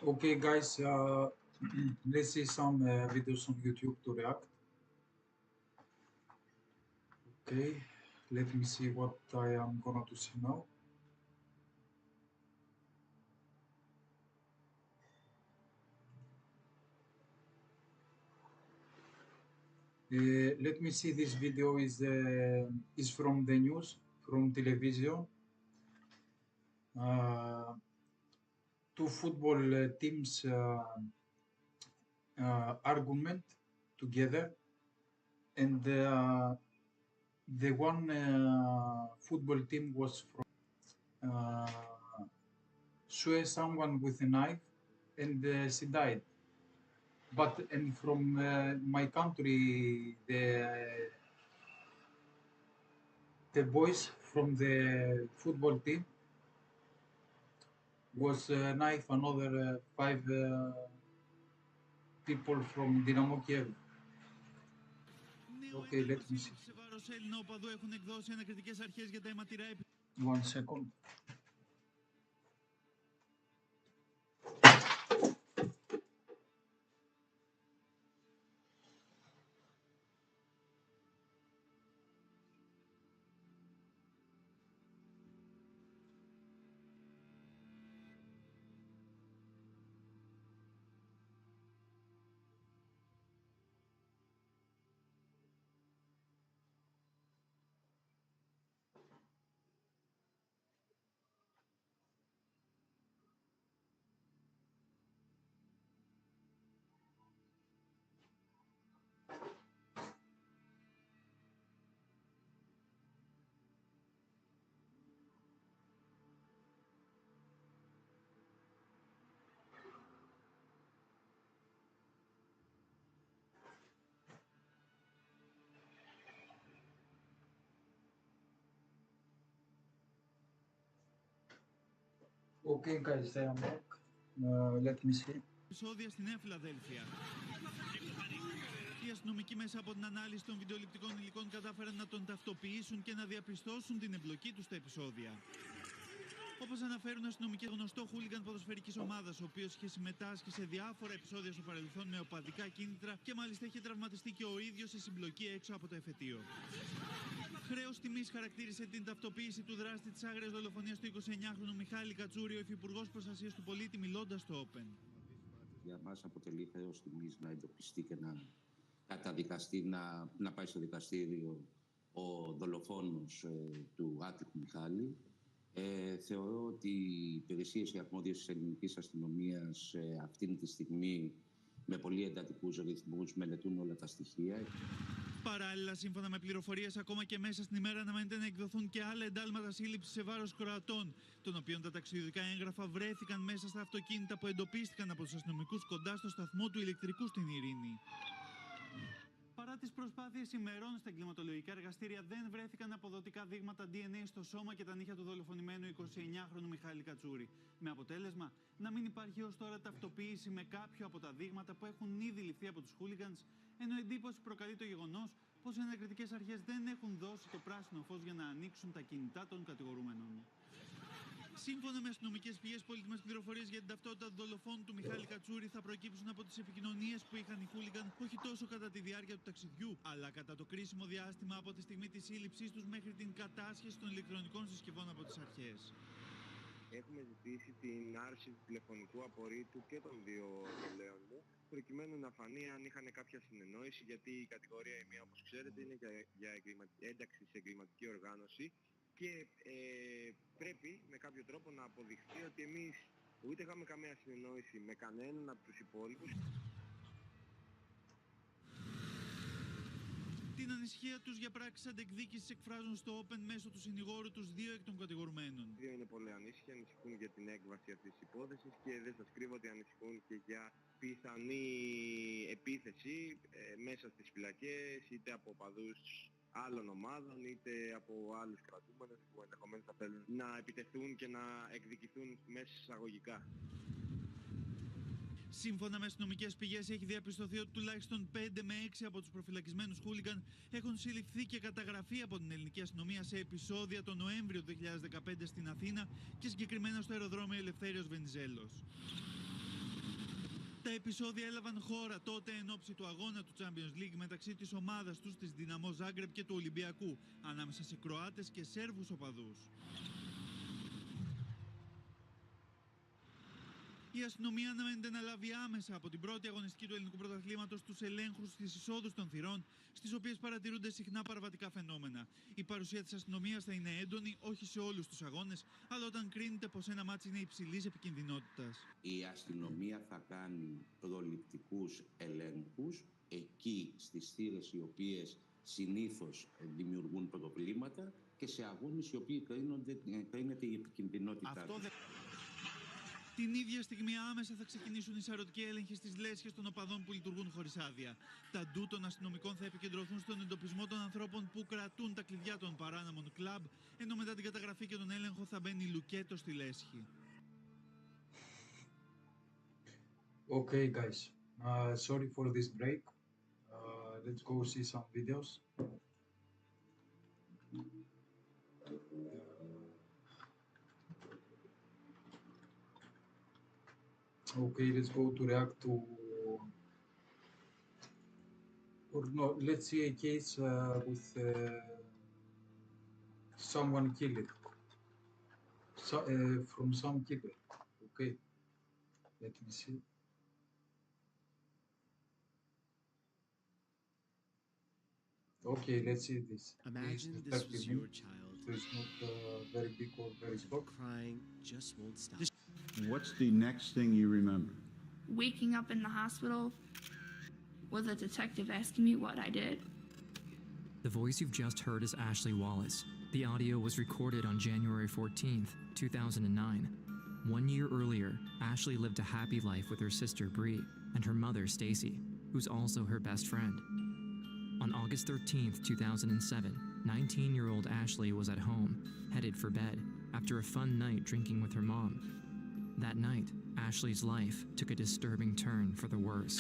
Okay, guys, let's see some videos on YouTube to react. Okay, let me see what I am gonna to see now. Let me see. This video is from the news, from television. Two football teams argument together, and the one football team was from uh, sue someone with a knife, and she died. But and from my country, the boys from the football team was knife another five people from Dynamo Kiev. Okay, let me see. 1 second. Okay, guys, I am back. Let me see. Επεισόδια στη Νέα Φιλαδέλφια. Οι αστυνομικοί μέσα από την ανάλυση των βιντεοληπτικών υλικών κατάφεραν να τον ταυτοποιήσουν και να διαπιστώσουν την εμπλοκή του στα επεισόδια. Όπως αναφέρουν αστυνομικοί, γνωστό χούλιγκαν ποδοσφαιρικής ομάδας, ο οποίος είχε συμμετάσχει σε διάφορα επεισόδια στο παρελθόν με οπαδικά κίνητρα και μάλιστα είχε τραυματιστεί και ο ίδιος σε συμπλοκή έξω από το εφετείο. Χρέος τιμής χαρακτήρισε την ταυτοποίηση του δράστη της άγριας δολοφονίας του 29χρονου Μιχάλη Κατσούρη, ο υφυπουργός προστασίας του πολίτη, μιλώντας στο Open. Για μας αποτελεί χρέος τιμής να εντοπιστεί και να καταδικαστεί, να πάει στο δικαστήριο ο δολοφόνος του άτυχου Μιχάλη. Θεωρώ ότι οι υπηρεσίες οι αρμόδιες της ελληνικής αστυνομίας αυτήν τη στιγμή με πολύ εντατικούς ρυθμούς μελετούν όλα τα στοιχεία. Παράλληλα, σύμφωνα με πληροφορίες, ακόμα και μέσα στην ημέρα αναμένεται να εκδοθούν και άλλα εντάλματα σύλληψης σε βάρος Κροατών, των οποίων τα ταξιδιωτικά έγγραφα βρέθηκαν μέσα στα αυτοκίνητα που εντοπίστηκαν από τους αστυνομικούς κοντά στο σταθμό του ηλεκτρικού στην Ειρήνη. Παρά τις προσπάθειες ημερών στα εγκληματολογικά εργαστήρια, δεν βρέθηκαν αποδοτικά δείγματα DNA στο σώμα και τα νύχια του δολοφονημένου 29χρονου Μιχάλη Κατσούρη. Με αποτέλεσμα να μην υπάρχει ως τώρα ταυτοποίηση με κάποιο από τα δείγματα που έχουν ήδη ληφθεί από τους χούλιγκανς, ενώ εντύπωση προκαλεί το γεγονός πως οι ανακριτικές αρχές δεν έχουν δώσει το πράσινο φως για να ανοίξουν τα κινητά των κατηγορούμενων. Σύμφωνα με αστυνομικές πηγές, πολύτιμες πληροφορίες για την ταυτότητα του δολοφόνου του Μιχάλη Κατσούρη θα προκύψουν από τις επικοινωνίες που είχαν οι χούλιγκαν όχι τόσο κατά τη διάρκεια του ταξιδιού, αλλά κατά το κρίσιμο διάστημα από τη στιγμή της σύλληψής τους μέχρι την κατάσχεση των ηλεκτρονικών συσκευών από τις αρχές. Έχουμε ζητήσει την άρση του τηλεφωνικού απορρίτου και των δύο ρολέων μου, προκειμένου να φανεί αν είχαν κάποια συνεννόηση, γιατί η κατηγορία η μία, όπως ξέρετε, είναι για ένταξη σε εγκληματική οργάνωση και πρέπει με κάποιο τρόπο να αποδειχθεί ότι εμείς ούτε είχαμε καμία συνεννόηση με κανέναν από τους υπόλοιπους. Την ανησυχία τους για πράξεις αντεκδίκησης εκφράζουν στο Open μέσω του συνηγόρου τους δύο εκ των κατηγορουμένων. Δύο είναι πολύ ανήσυχοι, ανησυχούν για την έκβαση αυτής της υπόθεσης και δεν σας κρύβω ότι ανησυχούν και για πιθανή επίθεση μέσα στις φυλακές, είτε από οπαδούς άλλων ομάδων, είτε από άλλους κρατούμενους που ενδεχομένως θα θέλουν να επιτεθούν και να εκδικηθούν μέσα εισαγωγικά. Σύμφωνα με αστυνομικές πηγές, έχει διαπιστωθεί ότι τουλάχιστον 5 με 6 από τους προφυλακισμένους χούλιγκαν έχουν συλληφθεί και καταγραφεί από την ελληνική αστυνομία σε επεισόδια τον Νοέμβριο του 2015 στην Αθήνα και συγκεκριμένα στο αεροδρόμιο Ελευθέριος Βενιζέλος. Τα επεισόδια έλαβαν χώρα τότε εν ώψη του αγώνα του Champions League μεταξύ της ομάδας τους της Δυναμό Ζάγκρεπ και του Ολυμπιακού, ανάμεσα σε Κροάτες και Σέρβους οπαδούς. Η αστυνομία αναμένεται να λάβει άμεσα από την πρώτη αγωνιστική του ελληνικού πρωταθλήματος τους ελέγχους στις εισόδους των θυρών, στις οποίες παρατηρούνται συχνά παραβατικά φαινόμενα. Η παρουσία της αστυνομίας θα είναι έντονη όχι σε όλους τους αγώνες, αλλά όταν κρίνεται πως ένα μάτς είναι υψηλής επικινδυνότητας. Η αστυνομία θα κάνει προληπτικούς ελέγχους εκεί στις θύρες οι οποίες συνήθως δημιουργούν προβλήματα και σε αγώνες οι οποίοι κρίνεται η επικινδυνότητά τους. Την ίδια στιγμή άμεσα θα ξεκινήσουν οι σαρωτικοί έλεγχοι στις λέσχες των οπαδών που λειτουργούν χωρίς άδεια. Τα ντου των αστυνομικών θα επικεντρωθούν στον εντοπισμό των ανθρώπων που κρατούν τα κλειδιά των παράνομων κλαμπ, ενώ μετά την καταγραφή και τον έλεγχο θα μπαίνει λουκέτο στη λέσχη. Okay, guys. Sorry for this break. Let's go see some videos. Okay, let's go to react to, or no, let's see a case with someone killed from some killer. Okay, let me see. Okay, let's see this. Imagine This is this 30 was your minutes, child. so it's not very big or very short. Crying just won't stop. What's the next thing you remember? Waking up in the hospital with a detective asking me what I did. The voice you've just heard is Ashley Wallace. The audio was recorded on January 14th, 2009. 1 year earlier, Ashley lived a happy life with her sister Bree and her mother Stacy, who's also her best friend. On August 13th, 2007, 19-year-old Ashley was at home, headed for bed, after a fun night drinking with her mom. That night, Ashley's life took a disturbing turn for the worse.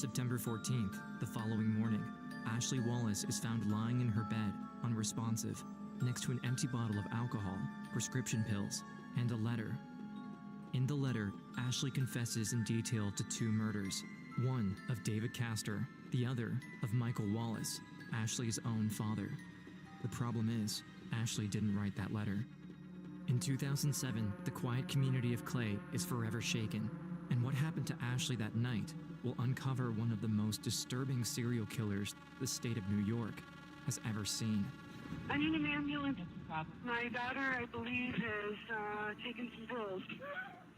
September 14th, the following morning, Ashley Wallace is found lying in her bed, unresponsive, next to an empty bottle of alcohol, prescription pills, and a letter. In the letter, Ashley confesses in detail to 2 murders, one of David Castor, the other of Michael Wallace, Ashley's own father. The problem is, Ashley didn't write that letter. In 2007, the quiet community of Clay is forever shaken, and what happened to Ashley that night will uncover one of the most disturbing serial killers the state of New York has ever seen. I need an ambulance. My daughter, I believe, has taken some pills.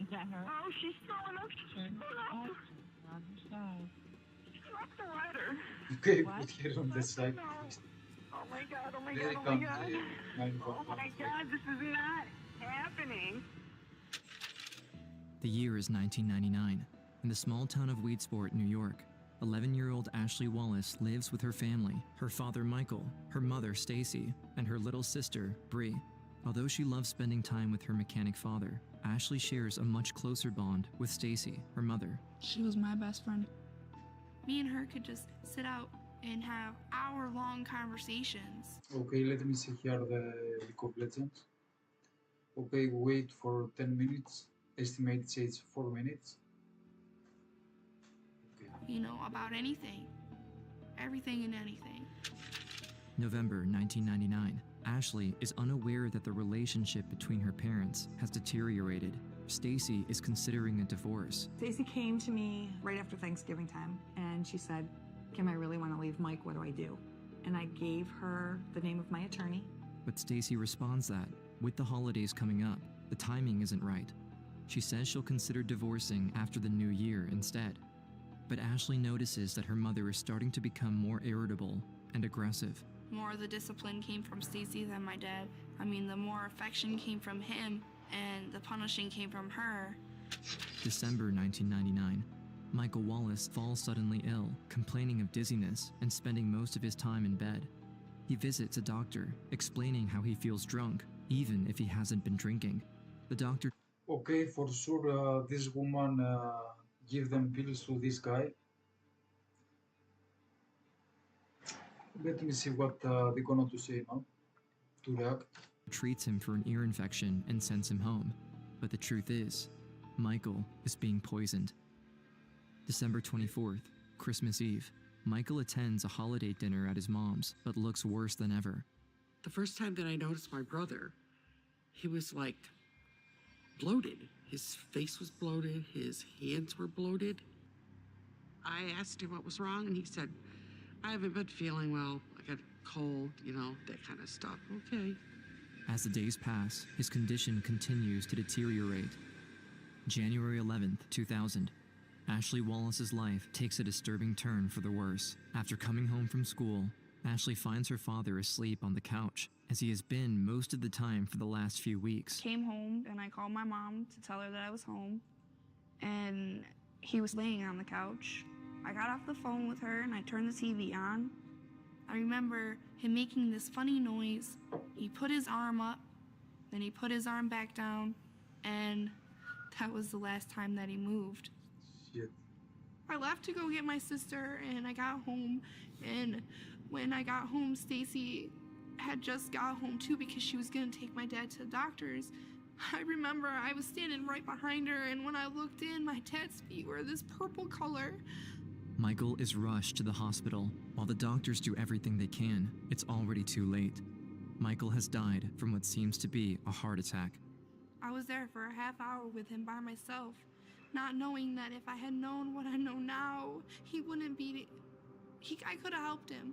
Is that her? Oh, she's throwing up. Oh, on her side. She dropped the letter. Okay, What? put here on the side. Oh my god, oh my There god, oh my comes god. the 911. Oh my god, this is not happening. The year is 1999. In the small town of Weedsport, New York, 11-year-old Ashley Wallace lives with her family, her father Michael, her mother Stacy, and her little sister Bree. Although she loves spending time with her mechanic father, Ashley shares a much closer bond with Stacy, her mother. She was my best friend. Me and her could just sit out and have hour-long conversations. Okay, let me see here the League of Legends. Okay, wait for 10 minutes. Estimate says 4 minutes. Okay. You know, about anything. Everything and anything. November 1999. Ashley is unaware that the relationship between her parents has deteriorated. Stacy is considering a divorce. Stacy came to me right after Thanksgiving time, and she said, Kim, I really want to leave Mike. What do I do? And I gave her the name of my attorney. But Stacy responds that, with the holidays coming up, the timing isn't right. She says she'll consider divorcing after the new year instead. But Ashley notices that her mother is starting to become more irritable and aggressive. More of the discipline came from Stacy than my dad. I mean, the more affection came from him, and the punishing came from her. December 1999. Michael Wallace falls suddenly ill, complaining of dizziness and spending most of his time in bed. He visits a doctor, explaining how he feels drunk, even if he hasn't been drinking. The doctor Okay, for sure, this woman give them pills to this guy. Let me see what they're gonna to say now to react. treats him for an ear infection and sends him home. But the truth is, Michael is being poisoned. December 24th, Christmas Eve. Michael attends a holiday dinner at his mom's, but looks worse than ever. The first time that I noticed my brother, he was like bloated. His face was bloated, his hands were bloated. I asked him what was wrong, and he said, I haven't been feeling well. I got a cold, that kind of stuff. Okay. As the days pass, his condition continues to deteriorate. January 11th, 2000. Ashley Wallace's life takes a disturbing turn for the worse. After coming home from school, Ashley finds her father asleep on the couch, as he has been most of the time for the last few weeks. Came home and I called my mom to tell her that I was home, and he was laying on the couch. I got off the phone with her and I turned the TV on. I remember him making this funny noise. He put his arm up, then he put his arm back down, and that was the last time that he moved. Shit. I left to go get my sister, and I got home, and when I got home, Stacy had just got home too because she was gonna take my dad to the doctor's. I remember I was standing right behind her, and when I looked in, my dad's feet were this purple color. Michael is rushed to the hospital. While the doctors do everything they can, it's already too late. Michael has died from what seems to be a heart attack. I was there for a half hour with him by myself, not knowing that if I had known what I know now, he wouldn't be... I could have helped him.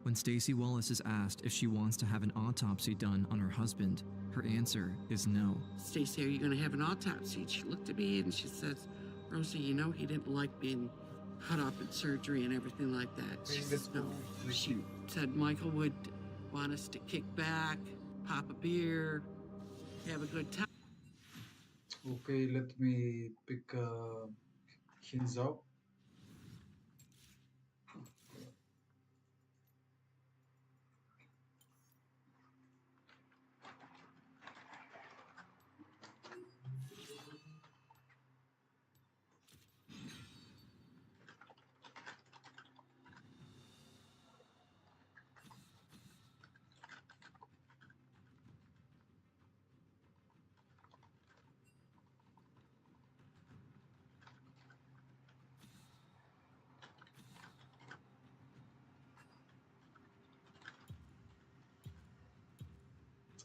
When Stacy Wallace is asked if she wants to have an autopsy done on her husband, her answer is no. Stacy, are you going to have an autopsy? She looked at me and she says, Rosie, he didn't like being cut up in surgery and everything like that. She says, no. She said Michael would want us to kick back, pop a beer, have a good time. Okay, let me pick hands up.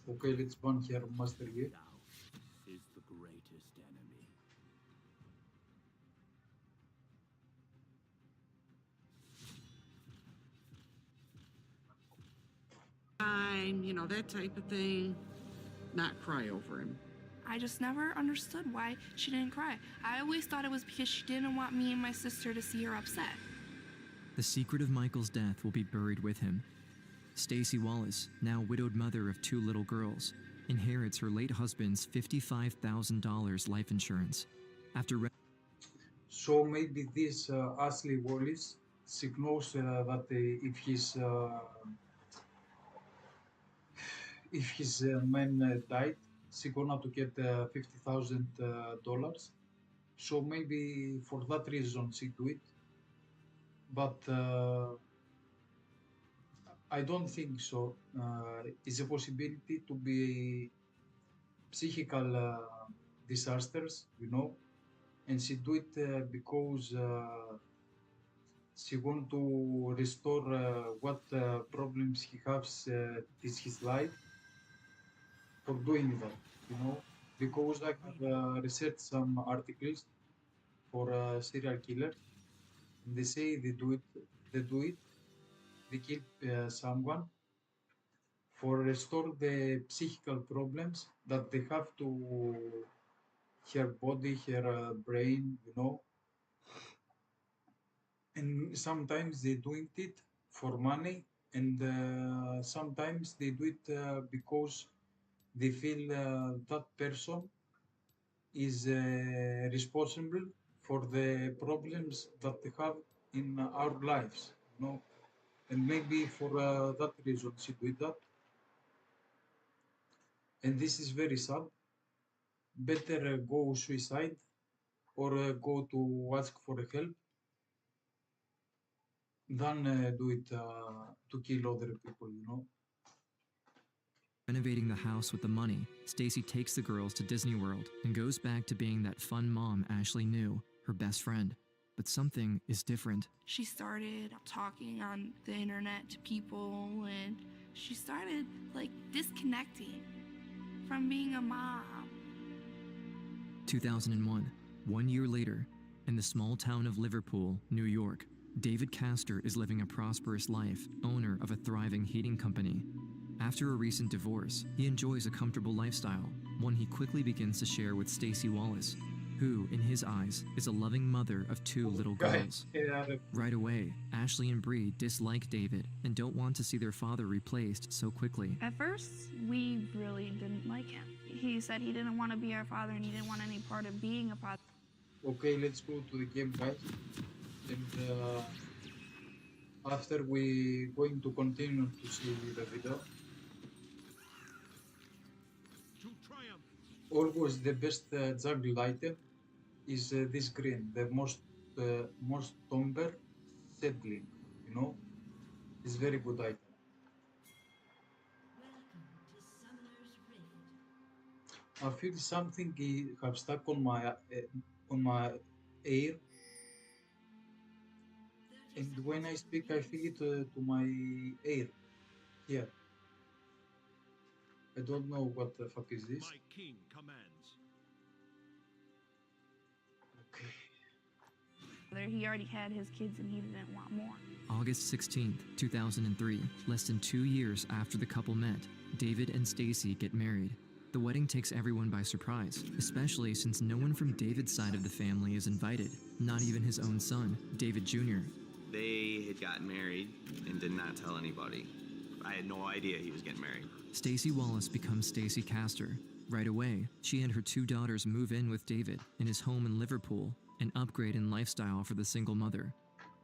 Okay, let's ban here Master Gear. Is the greatest enemy. Time, that type of thing. Not cry over him. I just never understood why she didn't cry. I always thought it was because she didn't want me and my sister to see her upset. The secret of Michael's death will be buried with him. Stacy Wallace, now widowed mother of 2 little girls, inherits her late husband's $55,000 life insurance. So maybe this Ashley Wallace, she knows that if his man died, she gonna to get $50,000. So maybe for that reason she do it. But I don't think so. It's a possibility to be psychical disasters, and she do it because she want to restore what problems he has in his life for doing that, because I have researched some articles for serial killers, and they say they kill someone for restore the psychical problems that they have to her body, her brain, and sometimes they doing it for money, and sometimes they do it because they feel that person is responsible for the problems that they have in our lives, and maybe for that reason she do that, and this is very sad. Better go suicide or go to ask for help than do it to kill other people, Renovating the house with the money, Stacy takes the girls to Disney World and goes back to being that fun mom Ashley knew. her best friend. But something is different. She started talking on the internet to people, and she started like disconnecting from being a mom. 2001, 1 year later, in the small town of Liverpool, New York, David Castor is living a prosperous life, owner of a thriving heating company. After a recent divorce, he enjoys a comfortable lifestyle, one he quickly begins to share with Stacey Wallace, who, in his eyes, is a loving mother of 2 little girls. Right away, Ashley and Bree dislike David and don't want to see their father replaced so quickly. At first, we really didn't like him. He said he didn't want to be our father and he didn't want any part of being a father. Okay, let's go to the game, guys. And after we going to continue to see the video. Always the best juggle item is this green, the most somber settling, you know? It's very good item. I feel something have stuck on my ear, and when I speak, I feel it to my ear here. I don't know what the fuck is this. My king commands. Okay. He already had his kids and he didn't want more. August 16th, 2003, less than 2 years after the couple met, David and Stacey get married. The wedding takes everyone by surprise, especially since no one from David's side of the family is invited, not even his own son, David Jr. They had gotten married and did not tell anybody. I had no idea he was getting married. Stacey Wallace becomes Stacey Castor. Right away, she and her 2 daughters move in with David in his home in Liverpool, an upgrade in lifestyle for the single mother.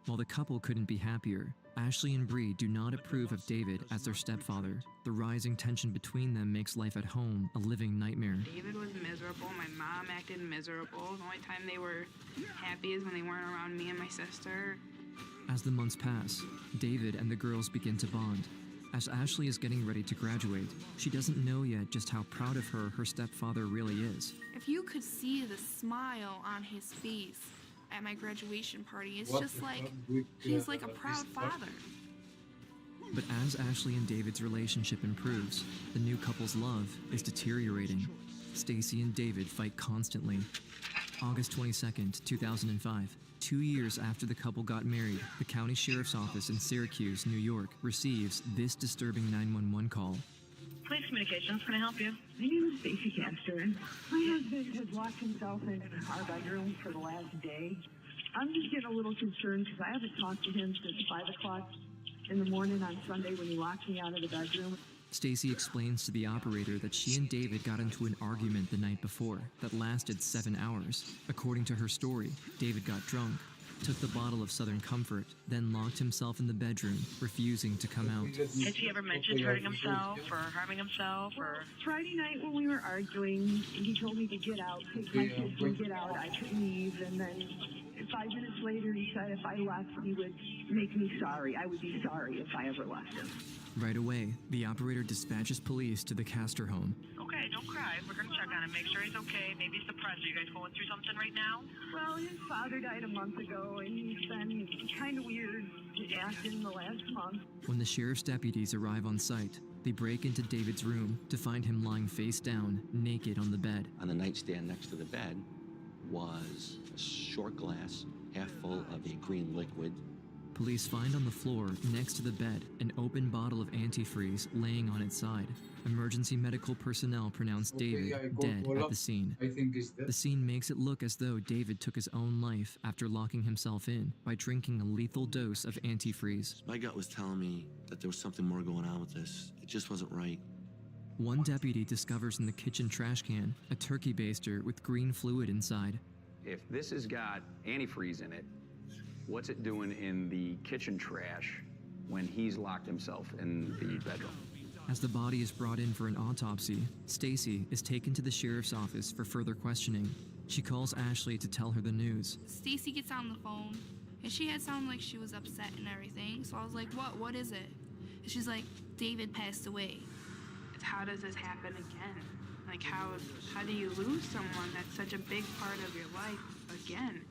While the couple couldn't be happier, Ashley and Bree do not approve of David as their stepfather. The rising tension between them makes life at home a living nightmare. David was miserable. My mom acted miserable. The only time they were happy is when they weren't around me and my sister. As the months pass, David and the girls begin to bond. As Ashley is getting ready to graduate, she doesn't know yet just how proud of her stepfather really is. If you could see the smile on his face at my graduation party, it's just like he's like a proud father. But as Ashley and David's relationship improves, the new couple's love is deteriorating. Stacey and David fight constantly. August 22nd, 2005. 2 years after the couple got married, the county sheriff's office in Syracuse, New York, receives this disturbing 911 call. Police communications, can I help you? My name is Stacey Castor, and my husband has locked himself in our bedroom for the last day. I'm just getting a little concerned because I haven't talked to him since 5 o'clock in the morning on Sunday when he locked me out of the bedroom. Stacey explains to the operator that she and David got into an argument the night before that lasted 7 hours. According to her story, David got drunk, took the bottle of Southern Comfort, then locked himself in the bedroom, refusing to come out. Has he ever mentioned hurting himself or harming himself or? Friday night when we were arguing, he told me to get out, take my kids and get out. I could leave, and then 5 minutes later he said if I left he would make me sorry. I would be sorry if I ever left him. Right away, the operator dispatches police to the Castor home. Okay, don't cry. We're going to check on him, make sure he's okay. Maybe he's depressed. Are you guys going through something right now? Well, his father died a month ago, and he's been kind of weird acting the last month. When the sheriff's deputies arrive on site, they break into David's room to find him lying face down, naked on the bed. On the nightstand next to the bed was a short glass, half full of a green liquid. Police find on the floor, next to the bed, an open bottle of antifreeze laying on its side. Emergency medical personnel pronounce David dead at the scene. I think it's dead. The scene makes it look as though David took his own life after locking himself in by drinking a lethal dose of antifreeze. My gut was telling me that there was something more going on with this. It just wasn't right. One deputy discovers in the kitchen trash can a turkey baster with green fluid inside. If this has got antifreeze in it, what's it doing in the kitchen trash when he's locked himself in the bedroom? As the body is brought in for an autopsy, Stacey is taken to the sheriff's office for further questioning. She calls Ashley to tell her the news. Stacey gets on the phone, and she had sounded like she was upset and everything. So I was like, what is it? And she's like, David passed away. How does this happen again? Like, how do you lose someone that's such a big part of your life again?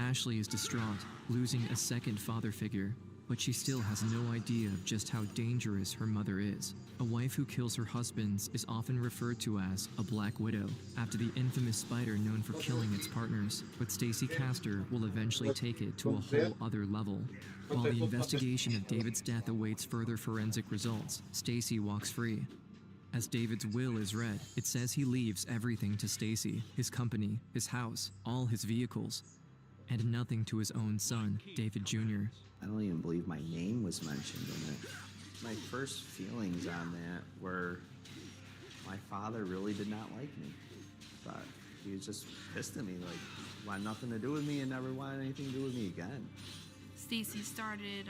Ashley is distraught, losing a second father figure, but she still has no idea of just how dangerous her mother is. A wife who kills her husbands is often referred to as a Black Widow, after the infamous spider known for killing its partners, but Stacey Castor will eventually take it to a whole other level. While the investigation of David's death awaits further forensic results, Stacey walks free. As David's will is read, it says he leaves everything to Stacey, his company, his house, all his vehicles, and nothing to his own son, David Jr. I don't even believe my name was mentioned in it. My first feelings on that were my father really did not like me. But he was just pissed at me, like, wanted nothing to do with me and never wanted anything to do with me again. Stacy started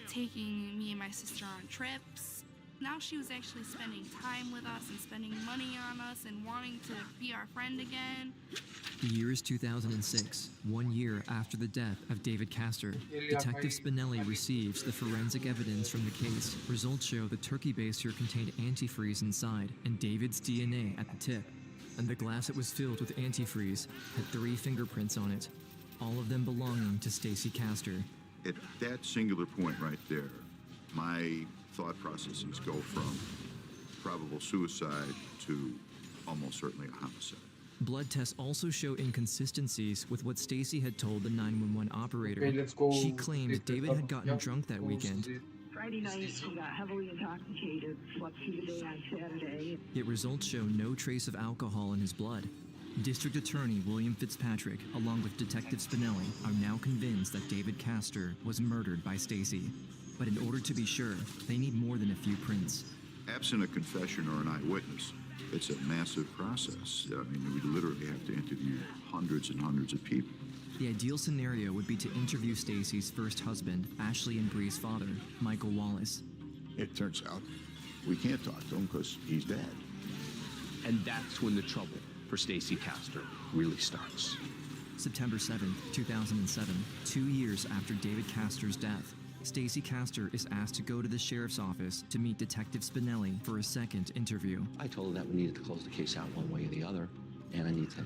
taking me and my sister on trips. Now she was actually spending time with us and spending money on us and wanting to be our friend again. The year is 2006, 1 year after the death of David Castor. Detective Spinelli receives the forensic evidence from the case. Results show the turkey baster contained antifreeze inside and David's DNA at the tip. And the glass it was filled with antifreeze had 3 fingerprints on it, all of them belonging to Stacey Castor. At that singular point right there, my thought processes go from probable suicide to almost certainly a homicide. Blood tests also show inconsistencies with what Stacey had told the 911 operator. Okay, let's go. She claimed David had gotten drunk that weekend. Friday night, he got heavily intoxicated, slept through the day on Saturday. Yet results show no trace of alcohol in his blood. District Attorney William Fitzpatrick, along with Detective Spinelli, are now convinced that David Castor was murdered by Stacey. But in order to be sure, they need more than a few prints. Absent a confession or an eyewitness, it's a massive process. I mean, we literally have to interview hundreds and hundreds of people. The ideal scenario would be to interview Stacey's first husband, Ashley and Bree's father, Michael Wallace. It turns out we can't talk to him because he's dead. And that's when the trouble for Stacey Castor really starts. September 7th, 2007, 2 years after David Castor's death, Stacey Castor is asked to go to the sheriff's office to meet Detective Spinelli for a second interview. I told her that we needed to close the case out one way or the other, and I need to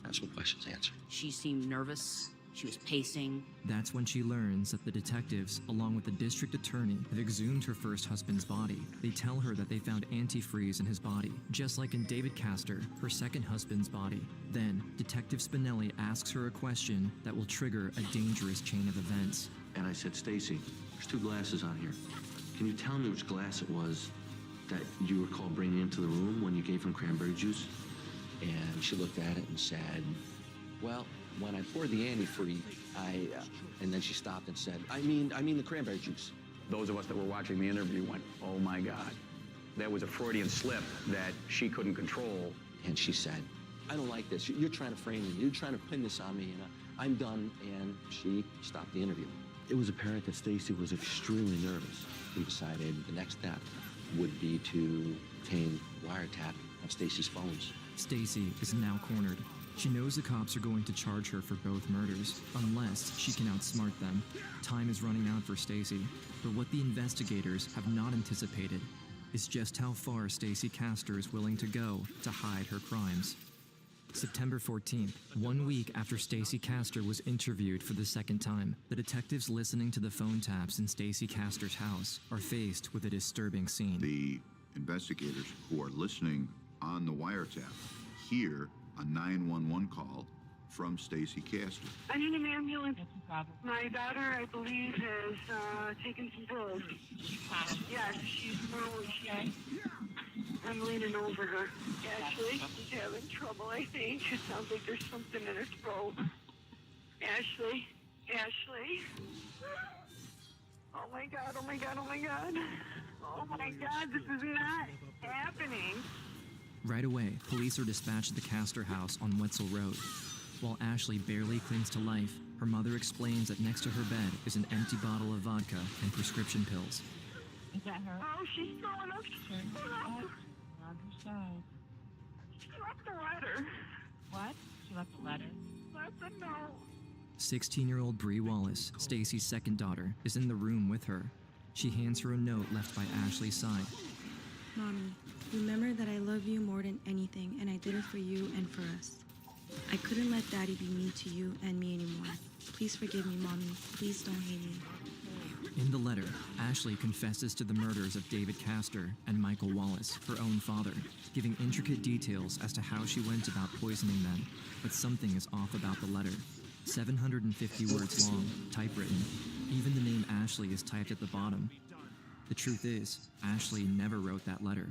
have some questions answered. She seemed nervous. She was pacing. That's when she learns that the detectives, along with the district attorney, have exhumed her first husband's body. They tell her that they found antifreeze in his body, just like in David Castor, her second husband's body. Then, Detective Spinelli asks her a question that will trigger a dangerous chain of events. And I said, Stacey, there's 2 glasses on here. Can you tell me which glass it was that you recall bringing into the room when you gave him cranberry juice? And she looked at it and said, well, when I poured the antifreeze, and then she stopped and said, I mean the cranberry juice. Those of us that were watching the interview went, oh my God. There was a Freudian slip that she couldn't control. And she said, I don't like this. You're trying to frame me. You're trying to pin this on me, and I'm done. And she stopped the interview. It was apparent that Stacey was extremely nervous. We decided the next step would be to obtain wiretap of Stacey's phones. Stacey is now cornered. She knows the cops are going to charge her for both murders, unless she can outsmart them. Time is running out for Stacey, but what the investigators have not anticipated is just how far Stacey Castor is willing to go to hide her crimes. September 14th, 1 week after Stacey Castor was interviewed for the second time, the detectives listening to the phone taps in Stacey Castor's house are faced with a disturbing scene. The investigators who are listening on the wiretap hear a 911 call from Stacey Castor. I need an ambulance. My daughter, I believe, has taken some pills. Yes, she's okay. I'm leaning over her. Ashley, she's having trouble, I think. It sounds like there's something in her throat. Ashley? Ashley? Oh my God, oh my God, oh my God. Oh my God, this is not happening. Right away, police are dispatched to the Castor house on Wetzel Road. While Ashley barely clings to life, her mother explains that next to her bed is an empty bottle of vodka and prescription pills. Is that her? Oh, she's throwing up. On her side. She left a letter. What? She left a letter? Left a note. 16-year-old Bree Wallace, Stacey's second daughter, is in the room with her. She hands her a note left by Ashley's side. Mommy, remember that I love you more than anything, and I did it for you and for us. I couldn't let Daddy be mean to you and me anymore. Please forgive me, Mommy. Please don't hate me. In the letter, Ashley confesses to the murders of David Castor and Michael Wallace, her own father, giving intricate details as to how she went about poisoning them. But something is off about the letter. 750 words long, typewritten. Even the name Ashley is typed at the bottom. The truth is, Ashley never wrote that letter.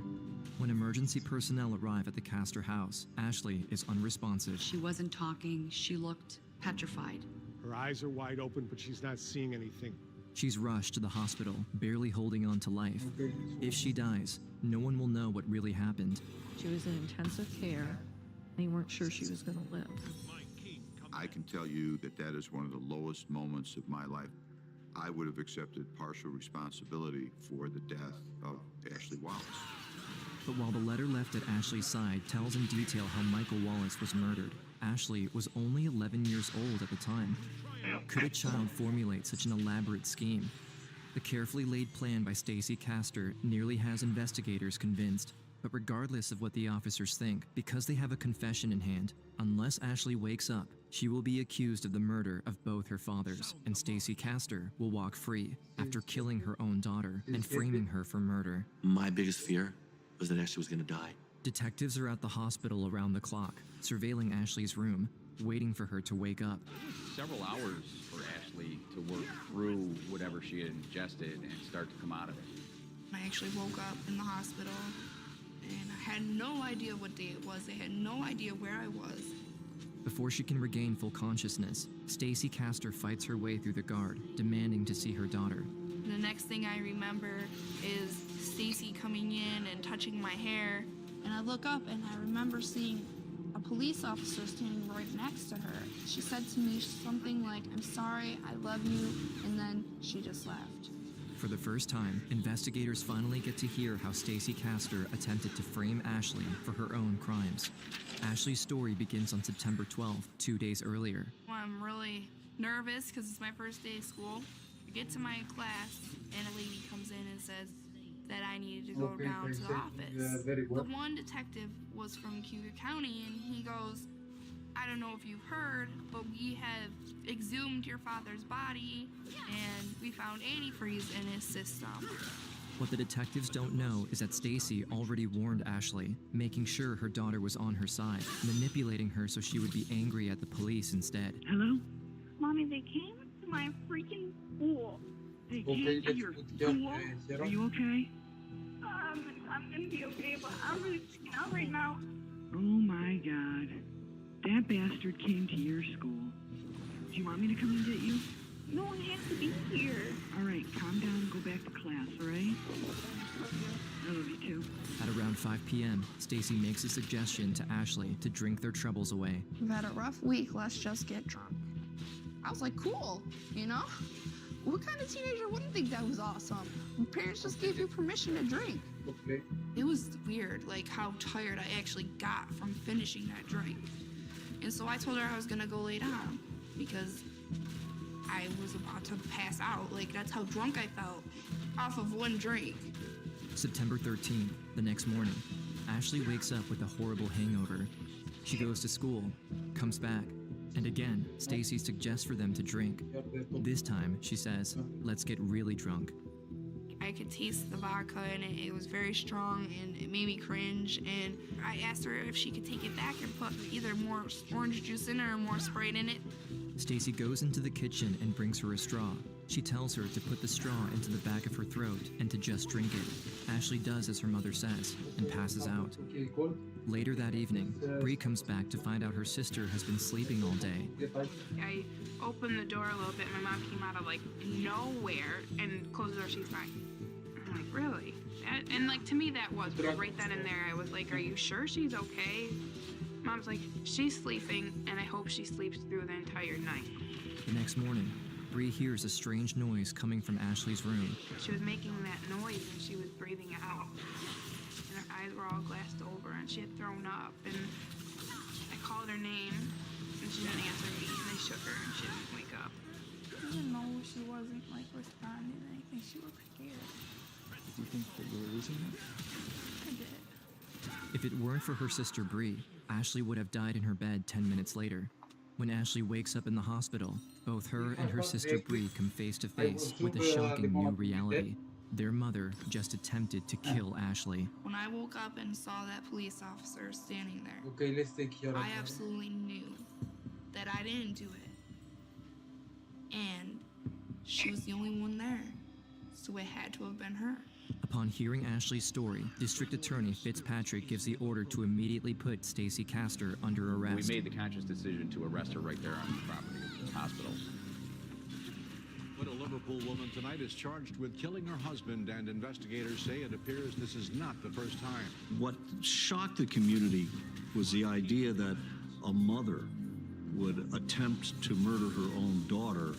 When emergency personnel arrive at the Castor house, Ashley is unresponsive. She wasn't talking. She looked petrified. Her eyes are wide open, but she's not seeing anything. She's rushed to the hospital, barely holding on to life. If she dies, no one will know what really happened. She was in intensive care, and they weren't sure she was going to live. I can tell you that that is one of the lowest moments of my life. I would have accepted partial responsibility for the death of Ashley Wallace. But while the letter left at Ashley's side tells in detail how Michael Wallace was murdered, Ashley was only 11 years old at the time. Could a child formulate such an elaborate scheme? The carefully laid plan by Stacy Castor nearly has investigators convinced. But regardless of what the officers think, because they have a confession in hand, unless Ashley wakes up, she will be accused of the murder of both her fathers, and Stacy Castor will walk free after killing her own daughter and framing her for murder. My biggest fear was that Ashley was going to die. Detectives are at the hospital around the clock, surveilling Ashley's room, waiting for her to wake up. Several hours for Ashley to work through whatever she had ingested and start to come out of it. I actually woke up in the hospital, and I had no idea what day it was. I had no idea where I was. Before she can regain full consciousness, Stacy Castor fights her way through the guard, demanding to see her daughter. The next thing I remember is Stacy coming in and touching my hair. And I look up and I remember seeing a police officer standing right next to her. She said to me something like, "I'm sorry, I love you," and then she just left. For the first time, investigators finally get to hear how Stacy Castor attempted to frame Ashley for her own crimes. Ashley's story begins on September 12th, 2 days earlier. I'm really nervous because it's my first day of school. I get to my class and a lady comes in and says that I needed to go down to the office. Very well. The one detective was from Cuba County and he goes, "I don't know if you've heard, but we have exhumed your father's body and we found antifreeze in his system." What the detectives don't know is that Stacy already warned Ashley, making sure her daughter was on her side, manipulating her so she would be angry at the police instead. Hello? Mommy, they came to my freaking school. They came to your school? Are you okay? I'm gonna be okay, but I'm really freaking out right now. Oh my God. That bastard came to your school. Do you want me to come and get you? No one has to be here. All right, calm down and go back to class, all right? I love you too. At around 5 p.m., Stacy makes a suggestion to Ashley to drink their troubles away. We've had a rough week, let's just get drunk. I was like, cool, you know? What kind of teenager wouldn't think that was awesome? Your parents just gave you permission to drink. Okay. It was weird, like how tired I actually got from finishing that drink. And so I told her I was gonna go lay down because I was about to pass out. Like, that's how drunk I felt off of one drink. September 13th, the next morning, Ashley wakes up with a horrible hangover. She goes to school, comes back, and again, Stacy suggests for them to drink. This time, she says, "Let's get really drunk." I could taste the vodka and it was very strong and it made me cringe, and I asked her if she could take it back and put either more orange juice in it or more Sprite in it. Stacy goes into the kitchen and brings her a straw. She tells her to put the straw into the back of her throat and to just drink it. Ashley does as her mother says and passes out. Later that evening, Bree comes back to find out her sister has been sleeping all day. I opened the door a little bit. My mom came out of like nowhere and closed the door. She's fine. I'm like, really? And like, to me that was right then and there. I was like, are you sure she's okay? Mom's like, she's sleeping and I hope she sleeps through the entire night. The next morning, Bree hears a strange noise coming from Ashley's room. She was making that noise and she was breathing out. And her eyes were all glassed over and she had thrown up. And I called her name and she didn't answer me. And I shook her and she didn't wake up. I didn't know she wasn't like responding to anything. She looked scared. Do you think that you were losing it? I did. If it weren't for her sister Bree, Ashley would have died in her bed 10 minutes later. When Ashley wakes up in the hospital, both her and her sister Bree come face to face with a shocking new reality. Their mother just attempted to kill Ashley. When I woke up and saw that police officer standing there, Okay, let's take care of I that. absolutely knew that I didn't do it. And she was the only one there, so it had to have been her. Upon hearing Ashley's story, District Attorney Fitzpatrick gives the order to immediately put Stacy Castor under arrest. We made the conscious decision to arrest her right there on the property of the hospital. But a Liverpool woman tonight is charged with killing her husband, and investigators say it appears this is not the first time. What shocked the community was the idea that a mother would attempt to murder her own daughter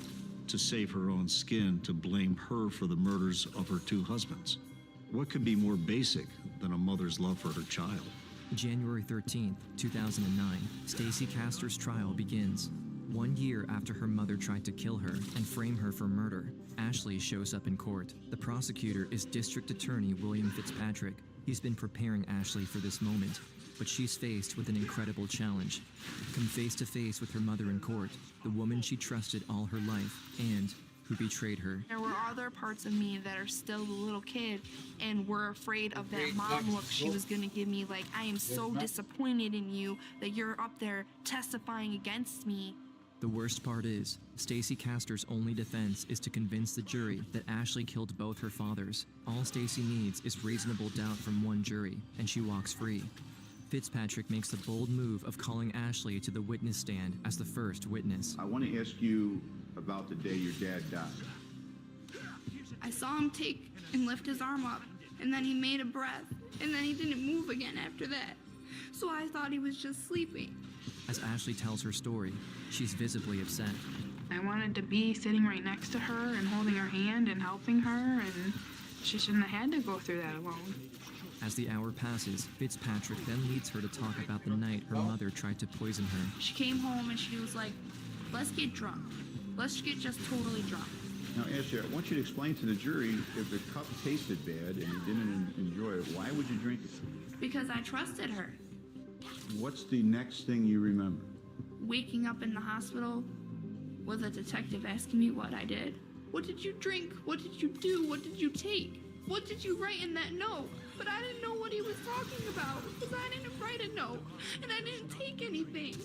to save her own skin, to blame her for the murders of her two husbands. What could be more basic than a mother's love for her child? January 13th, 2009, Stacy Castor's trial begins. 1 year after her mother tried to kill her and frame her for murder, Ashley shows up in court. The prosecutor is District Attorney William Fitzpatrick. He's been preparing Ashley for this moment, but she's faced with an incredible challenge. Come face to face with her mother in court, the woman she trusted all her life and who betrayed her. There were other parts of me that are still the little kid and were afraid of that mom look she was gonna give me, like, I am so disappointed in you that you're up there testifying against me. The worst part is, Stacy Castor's only defense is to convince the jury that Ashley killed both her fathers. All Stacy needs is reasonable doubt from one jury, and she walks free. Fitzpatrick makes the bold move of calling Ashley to the witness stand as the first witness. I want to ask you about the day your dad died. I saw him take and lift his arm up, and then he made a breath, and then he didn't move again after that. So I thought he was just sleeping. As Ashley tells her story, she's visibly upset. I wanted to be sitting right next to her and holding her hand and helping her, and she shouldn't have had to go through that alone. As the hour passes, Fitzpatrick then leads her to talk about the night her mother tried to poison her. She came home and she was like, let's get drunk. Let's get just totally drunk. Now, Ashley, I want you to explain to the jury, if the cup tasted bad and you didn't enjoy it, why would you drink it? Because I trusted her. What's the next thing you remember? Waking up in the hospital with a detective asking me what I did. What did you drink? What did you do? What did you take? What did you write in that note? But I didn't know what he was talking about because I didn't write a note and I didn't take anything.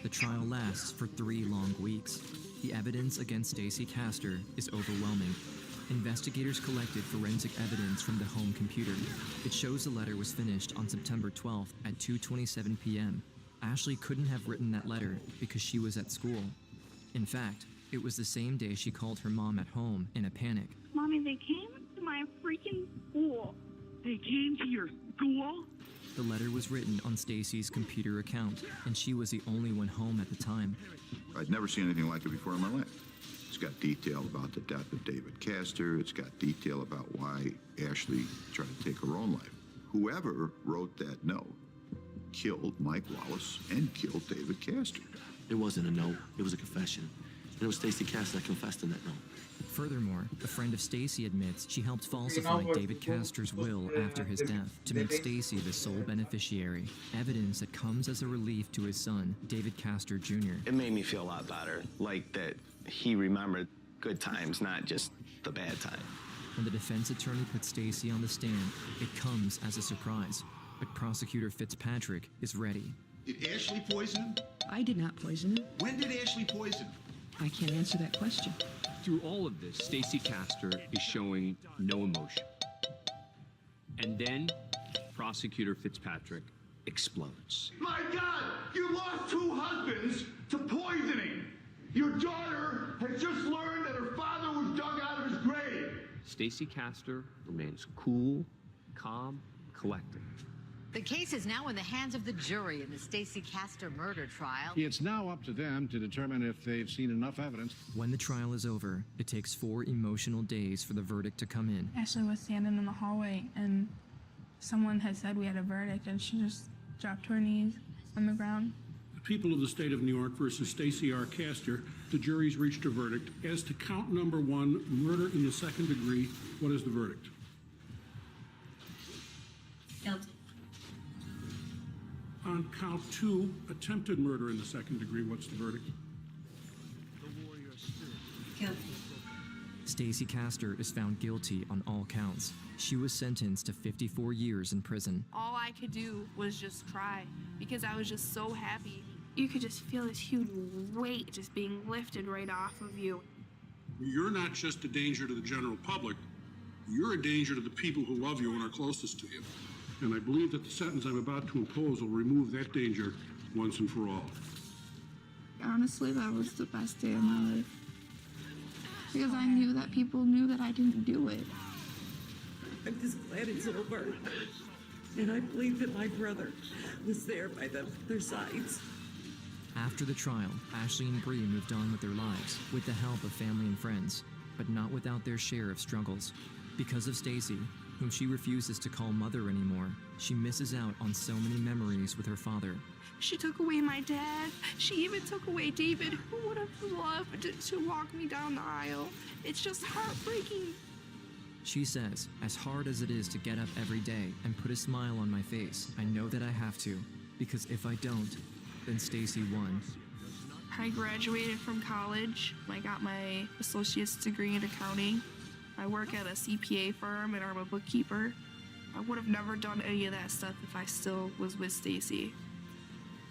The trial lasts for 3 long weeks. The evidence against Stacy Castor is overwhelming. Investigators collected forensic evidence from the home computer. It shows the letter was finished on September 12th at 2:27 p.m. Ashley couldn't have written that letter because she was at school. In fact, it was the same day she called her mom at home in a panic. Mommy, they came to my freaking school. They came to your school? The letter was written on Stacy's computer account, and she was the only one home at the time. I'd never seen anything like it before in my life. It's got detail about the death of David Castor. It's got detail about why Ashley tried to take her own life. Whoever wrote that note killed Mike Wallace and killed David Castor. It wasn't a note. It was a confession. And it was Stacy Castor that confessed in that note. Furthermore, a friend of Stacy admits she helped falsify David Castor's will after his death to make Stacy the sole beneficiary, evidence that comes as a relief to his son, David Castor Jr. It made me feel a lot better, like that he remembered good times, not just the bad time. When the defense attorney puts Stacy on the stand, it comes as a surprise, but prosecutor Fitzpatrick is ready. Did Ashley poison him? I did not poison him. When did Ashley poison him? I can't answer that question. Through all of this, Stacy Castor is showing no emotion. And then prosecutor Fitzpatrick explodes. My God, you lost 2 husbands to poisoning. Your daughter has just learned that her father was dug out of his grave. Stacy Castor remains cool, calm, collected. The case is now in the hands of the jury in the Stacy Castor murder trial. It's now up to them to determine if they've seen enough evidence. When the trial is over, it takes 4 emotional days for the verdict to come in. Ashley was standing in the hallway and someone had said we had a verdict and she just dropped to her knees on the ground. The people of the state of New York versus Stacy R. Castor, the jury's reached a verdict. As to count number 1, murder in the 2nd degree, what is the verdict? Guilty. On count 2, attempted murder in the second degree, what's the verdict? Guilty. Stacy Castor is found guilty on all counts. She was sentenced to 54 years in prison. All I could do was just cry because I was just so happy. You could just feel this huge weight just being lifted right off of you. You're not just a danger to the general public, you're a danger to the people who love you and are closest to you. And I believe that the sentence I'm about to impose will remove that danger once and for all. Honestly, that was the best day of my life. Because I knew that people knew that I didn't do it. I'm just glad it's over. And I believe that my brother was there by their sides. After the trial, Ashley and Bree moved on with their lives with the help of family and friends, but not without their share of struggles. Because of Stacy, whom she refuses to call mother anymore, she misses out on so many memories with her father. She took away my dad. She even took away David, who would have loved to walk me down the aisle. It's just heartbreaking. She says, as hard as it is to get up every day and put a smile on my face, I know that I have to, because if I don't, then Stacy won. I graduated from college. I got my associate's degree in accounting. I work at a CPA firm and I'm a bookkeeper. I would have never done any of that stuff if I still was with Stacy.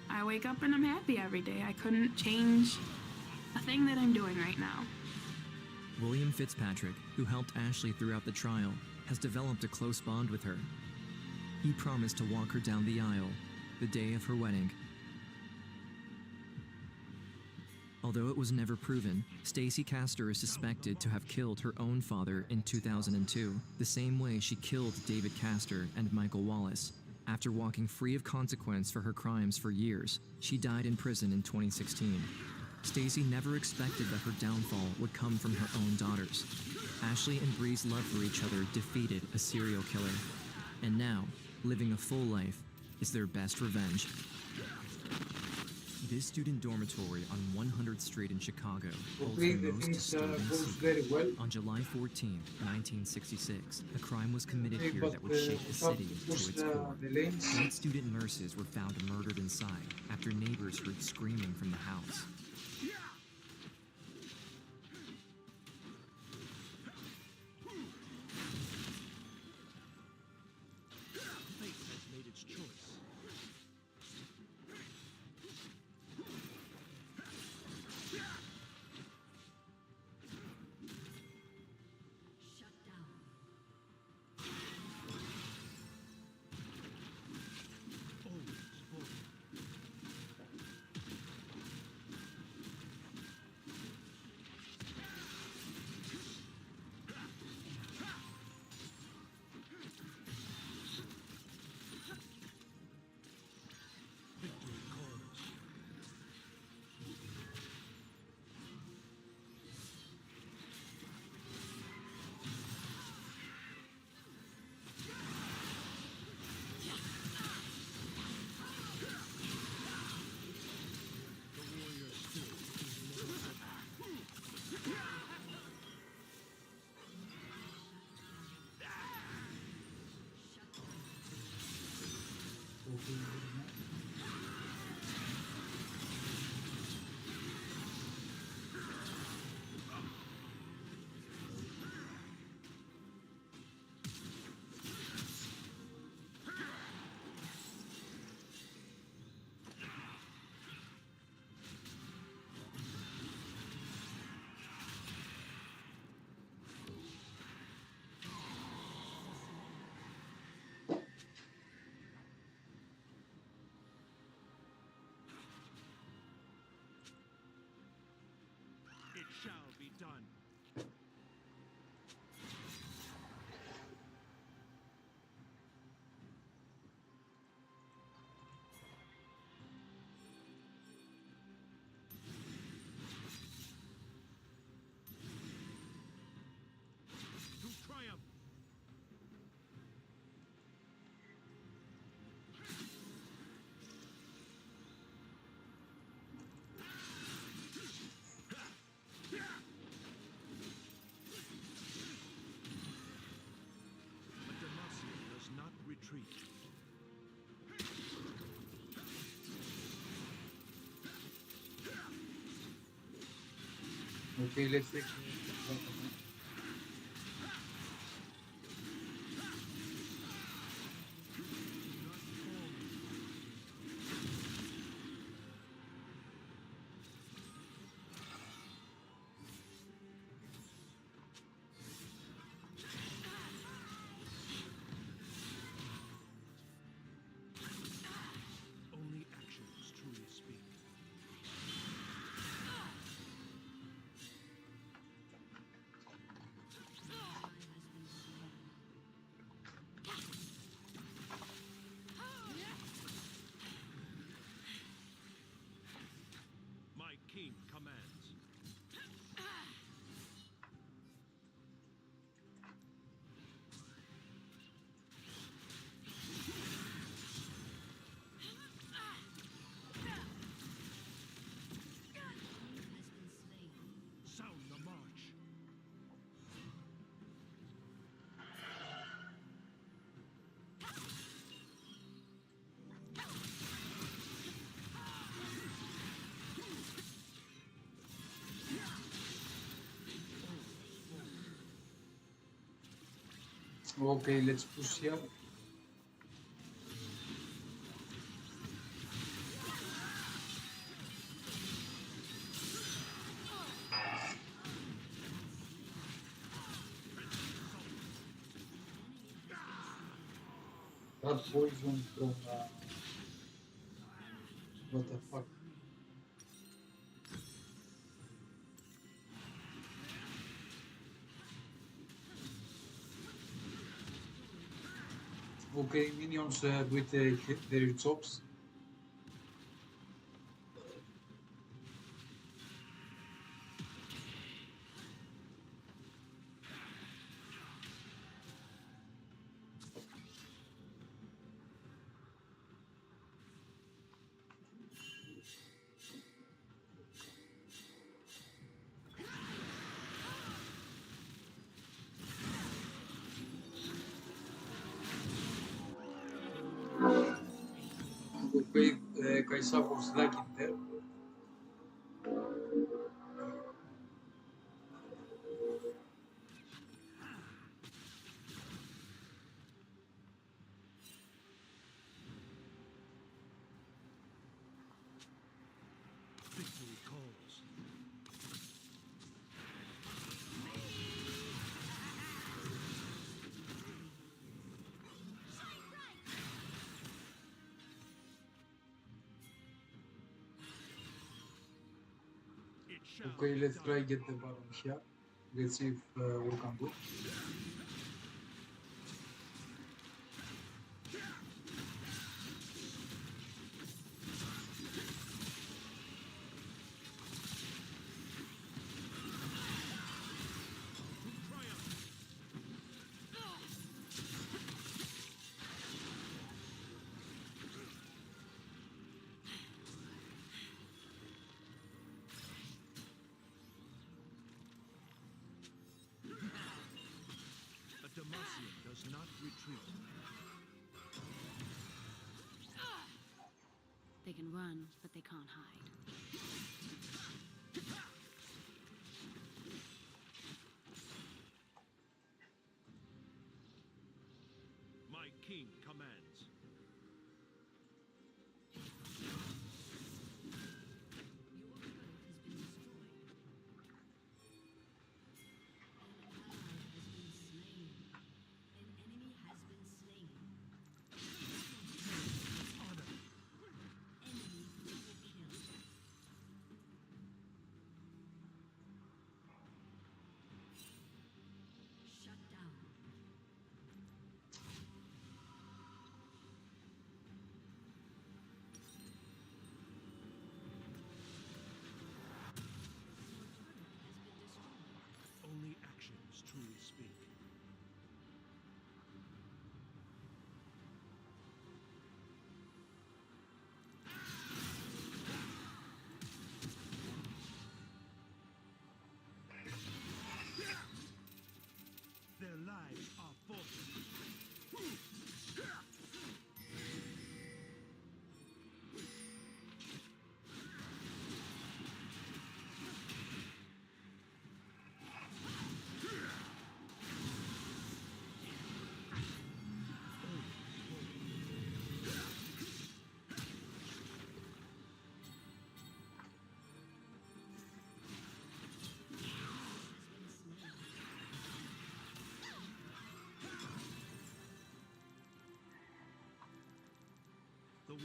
I wake up and I'm happy every day. I couldn't change a thing that I'm doing right now. William Fitzpatrick, who helped Ashley throughout the trial, has developed a close bond with her. He promised to walk her down the aisle the day of her wedding. Although it was never proven, Stacy Castor is suspected to have killed her own father in 2002, the same way she killed David Castor and Michael Wallace. After walking free of consequence for her crimes for years, she died in prison in 2016. Stacy never expected that her downfall would come from her own daughters. Ashley and Bree's love for each other defeated a serial killer. And now, living a full life is their best revenge. This student dormitory on 100th Street in Chicago holds the most disturbing secret. On July 14, 1966, a crime was committed here that would shake the city to its core. 8 student nurses were found murdered inside after neighbors heard screaming from the house. Okay, let's take. Only actions truly speak. My king commands. Sound the march. Okay, let's push here. That poison from what the fuck? Okay, minions with their chops. Okay, Kaisa was lagging there. Victory calls. It shall Okay, be let's done. try get the baron here. Let's see if we can do. A Demacian does not retreat. They can run, but they can't hide. My king commands. Only actions truly speak. Their lives are forfeit.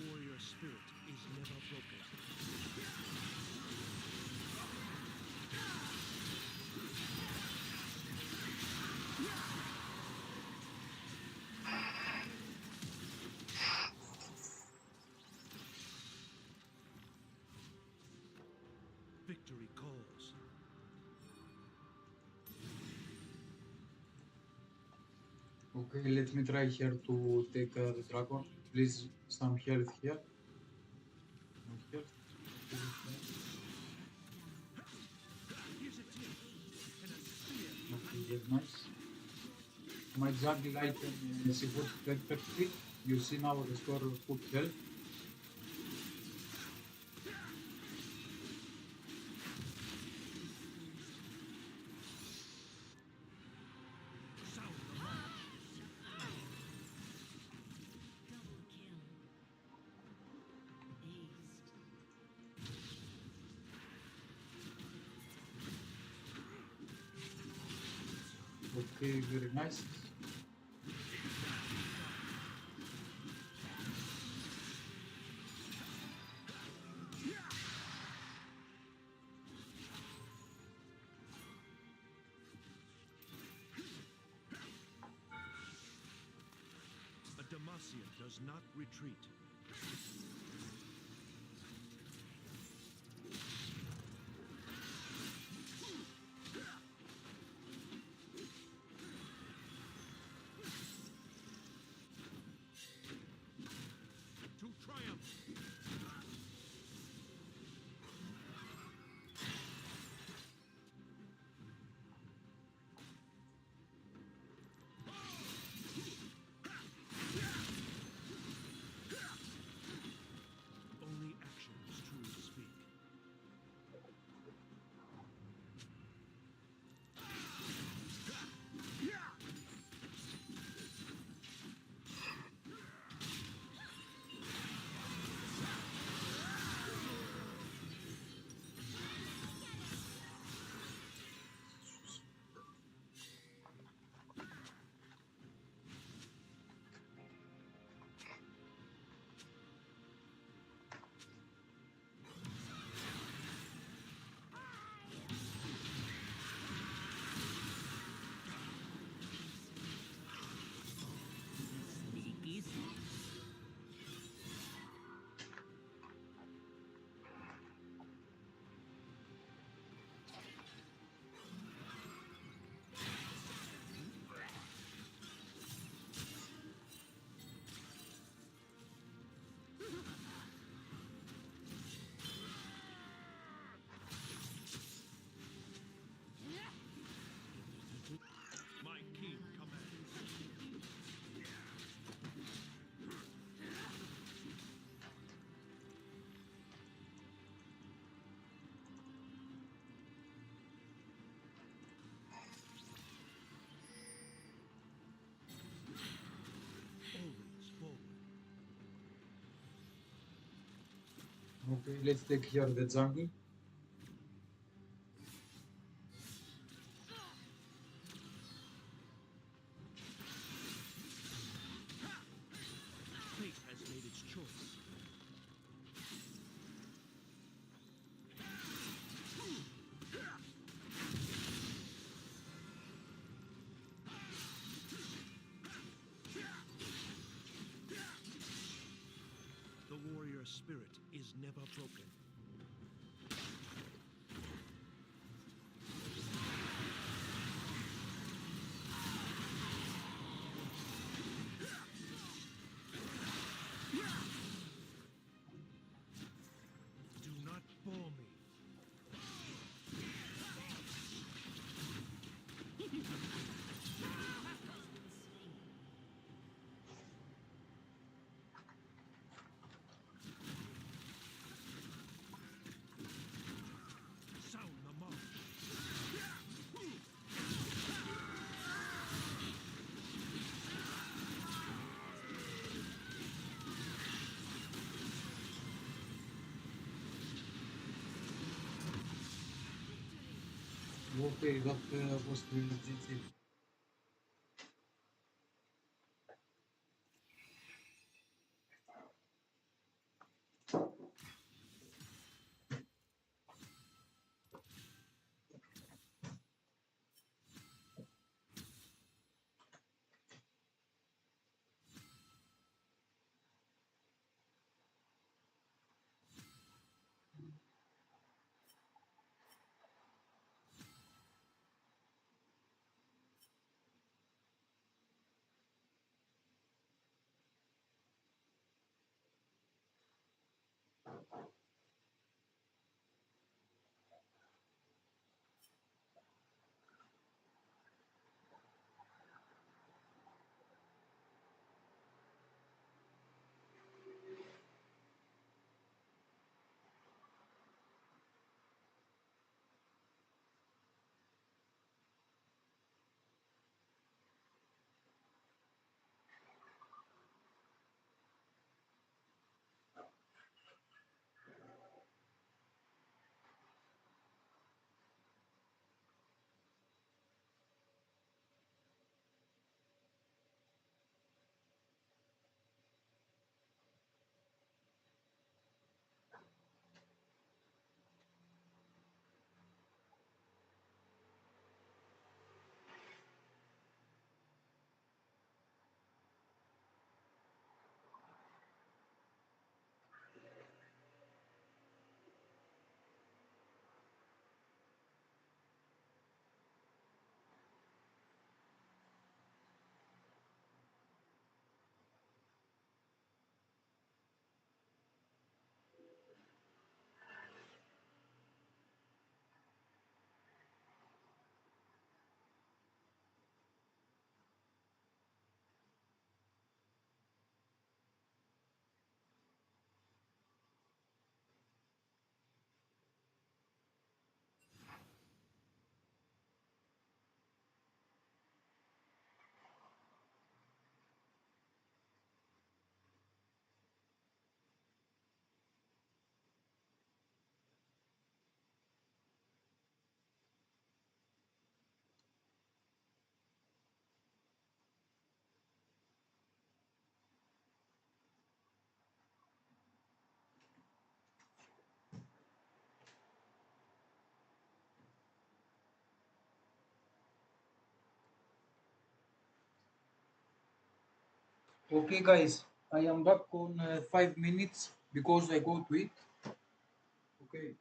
warrior spirit is never broken. Victory calls. Okay, let me try here to take the dragon. Please, some health here. No health. Okay, very nice. My jungle item is works perfectly. You see now restore full health. Okay, very nice. A Demacian does not retreat. To triumph! Only actions truly speak. My king commands. Always forward. Okay, let's take here the jungle. Fate has made its choice. The warrior spirit is never broken. Do not bore me. Sound the march. Okay, that was the GG. Okay, guys, I am back on 5 minutes because I go to eat. Okay.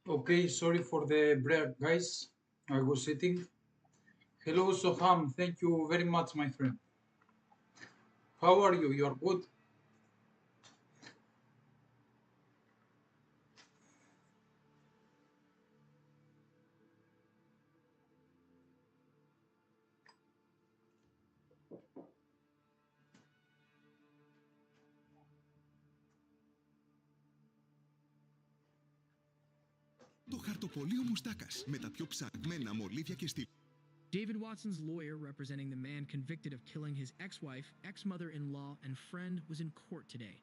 Okay, sorry for the break, guys. I was sitting. Hello, Soham. Thank you very much, my friend. How are you? You are good? Το χαρτοπολείο Μουστάκας με τα πιο ψαγμένα μολύβια και στυλ. David Watson's lawyer, representing the man convicted of killing his ex-wife, ex-mother-in-law, and friend, was in court today.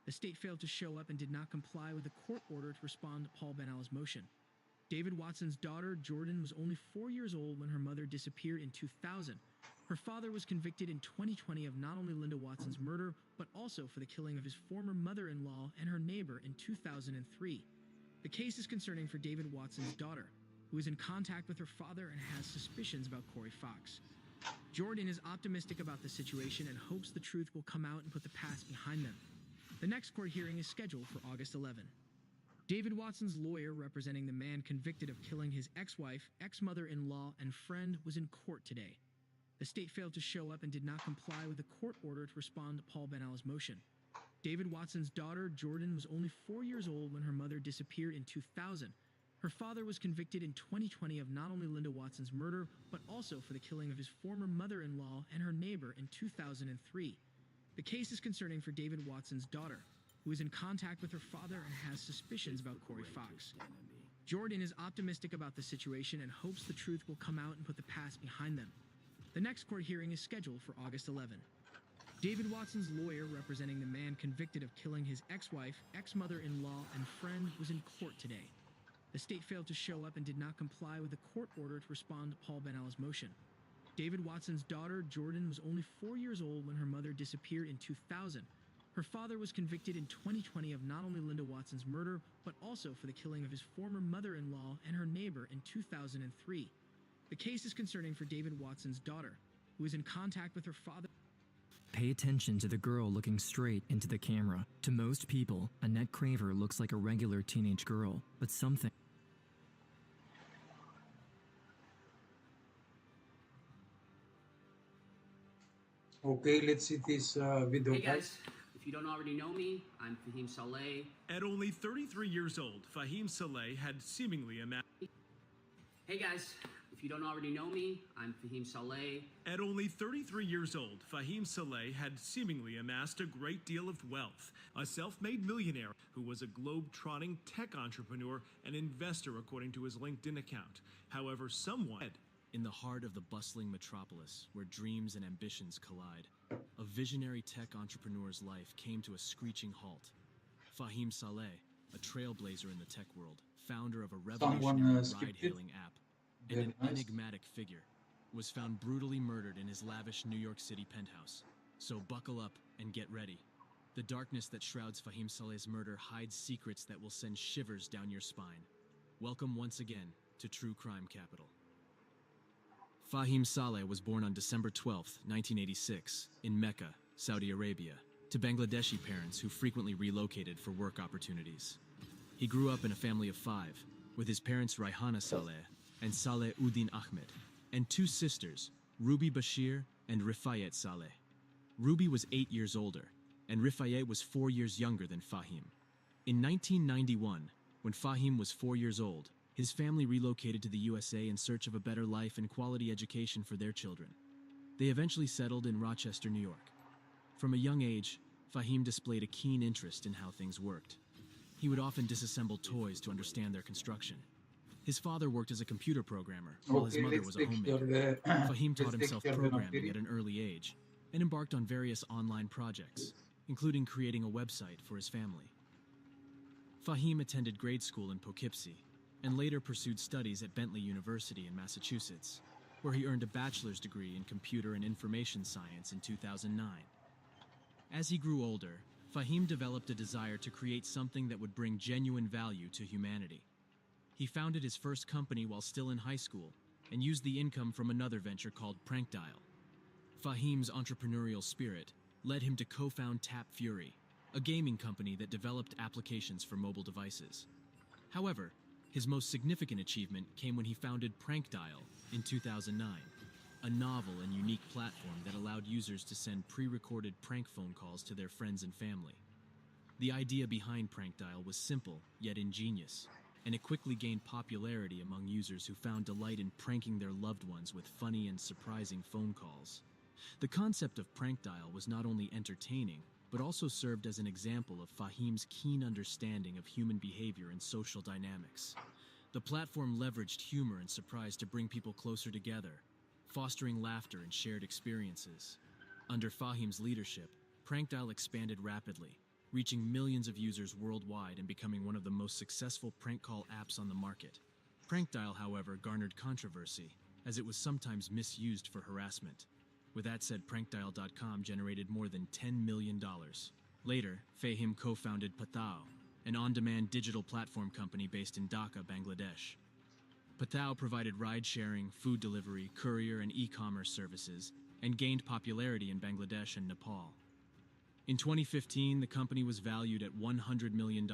The state failed to show up and did not comply with a court order to respond to Paul Ben-Alla's motion. David Watson's daughter, Jordan, was only 4 years old when her mother disappeared in 2000. Her father was convicted in 2020 of not only Linda Watson's murder, but also for the killing of his former mother-in-law and her neighbor in 2003. The case is concerning for David Watson's daughter, who is in contact with her father and has suspicions about Corey Fox. Jordan is optimistic about the situation and hopes the truth will come out and put the past behind them. The next court hearing is scheduled for August 11. David Watson's lawyer, representing the man convicted of killing his ex-wife, ex-mother-in-law, and friend, was in court today. The state failed to show up and did not comply with a court order to respond to Paul Ben-Alla's motion. David Watson's daughter, Jordan, was only 4 years old when her mother disappeared in 2000. Her father was convicted in 2020 of not only Linda Watson's murder, but also for the killing of his former mother-in-law and her neighbor in 2003. The case is concerning for David Watson's daughter, who is in contact with her father and has suspicions about Corey Fox. Jordan is optimistic about the situation and hopes the truth will come out and put the past behind them. The next court hearing is scheduled for August 11. David Watson's lawyer, representing the man convicted of killing his ex-wife, ex-mother-in-law, and friend, was in court today. The state failed to show up and did not comply with a court order to respond to Paul Ben-Alla's motion. David Watson's daughter, Jordan, was only 4 years old when her mother disappeared in 2000. Her father was convicted in 2020 of not only Linda Watson's murder, but also for the killing of his former mother-in-law and her neighbor in 2003. The case is concerning for David Watson's daughter, who is in contact with her father. Pay attention to the girl looking straight into the camera. To most people, Annette Craver looks like a regular teenage girl, but something... Okay, let's see this video, Hey guys, if you don't already know me, I'm Fahim Saleh. At only 33 years old, Fahim Saleh had seemingly amassed... Hey guys, if you don't already know me, I'm Fahim Saleh. At only 33 years old, Fahim Saleh had seemingly amassed a great deal of wealth. A self-made millionaire who was a globe-trotting tech entrepreneur and investor according to his LinkedIn account. However, someone... In the heart of the bustling metropolis, where dreams and ambitions collide, a visionary tech entrepreneur's life came to a screeching halt. Fahim Saleh, a trailblazer in the tech world, founder of a revolutionary ride-hailing app, and an enigmatic figure, was found brutally murdered in his lavish New York City penthouse. So buckle up and get ready. The darkness that shrouds Fahim Saleh's murder hides secrets that will send shivers down your spine. Welcome once again to True Crime Capital. Fahim Saleh was born on December 12, 1986, in Mecca, Saudi Arabia, to Bangladeshi parents who frequently relocated for work opportunities. He grew up in a family of 5, with his parents Raihana Saleh and Saleh Uddin Ahmed, and 2 sisters, Ruby Bashir and Rifayet Saleh. Ruby was 8 years older, and Rifayet was 4 years younger than Fahim. In 1991, when Fahim was 4 years old, his family relocated to the USA in search of a better life and quality education for their children. They eventually settled in Rochester, New York. From a young age, Fahim displayed a keen interest in how things worked. He would often disassemble toys to understand their construction. His father worked as a computer programmer, while his mother was a homemaker. Fahim taught himself programming at an early age and embarked on various online projects, including creating a website for his family. Fahim attended grade school in Poughkeepsie and later pursued studies at Bentley University in Massachusetts, where he earned a bachelor's degree in computer and information science in 2009. As he grew older, Fahim developed a desire to create something that would bring genuine value to humanity. He founded his first company while still in high school and used the income from another venture called Prank Dial. Fahim's entrepreneurial spirit led him to co-found Tap Fury, a gaming company that developed applications for mobile devices. However, His most significant achievement came when he founded Prank Dial in 2009, a novel and unique platform that allowed users to send pre-recorded prank phone calls to their friends and family. The idea behind Prank Dial was simple yet ingenious, and it quickly gained popularity among users who found delight in pranking their loved ones with funny and surprising phone calls. The concept of Prank Dial was not only entertaining, but also served as an example of Fahim's keen understanding of human behavior and social dynamics. The platform leveraged humor and surprise to bring people closer together, fostering laughter and shared experiences. Under Fahim's leadership, Prank Dial expanded rapidly, reaching millions of users worldwide and becoming one of the most successful prank call apps on the market. Prank Dial, however, garnered controversy, as it was sometimes misused for harassment. With that said, prankdial.com generated more than $10 million. Later, Fahim co-founded Pathao, an on-demand digital platform company based in Dhaka, Bangladesh. Pathao provided ride-sharing, food delivery, courier, and e-commerce services, and gained popularity in Bangladesh and Nepal. In 2015, the company was valued at $100 million.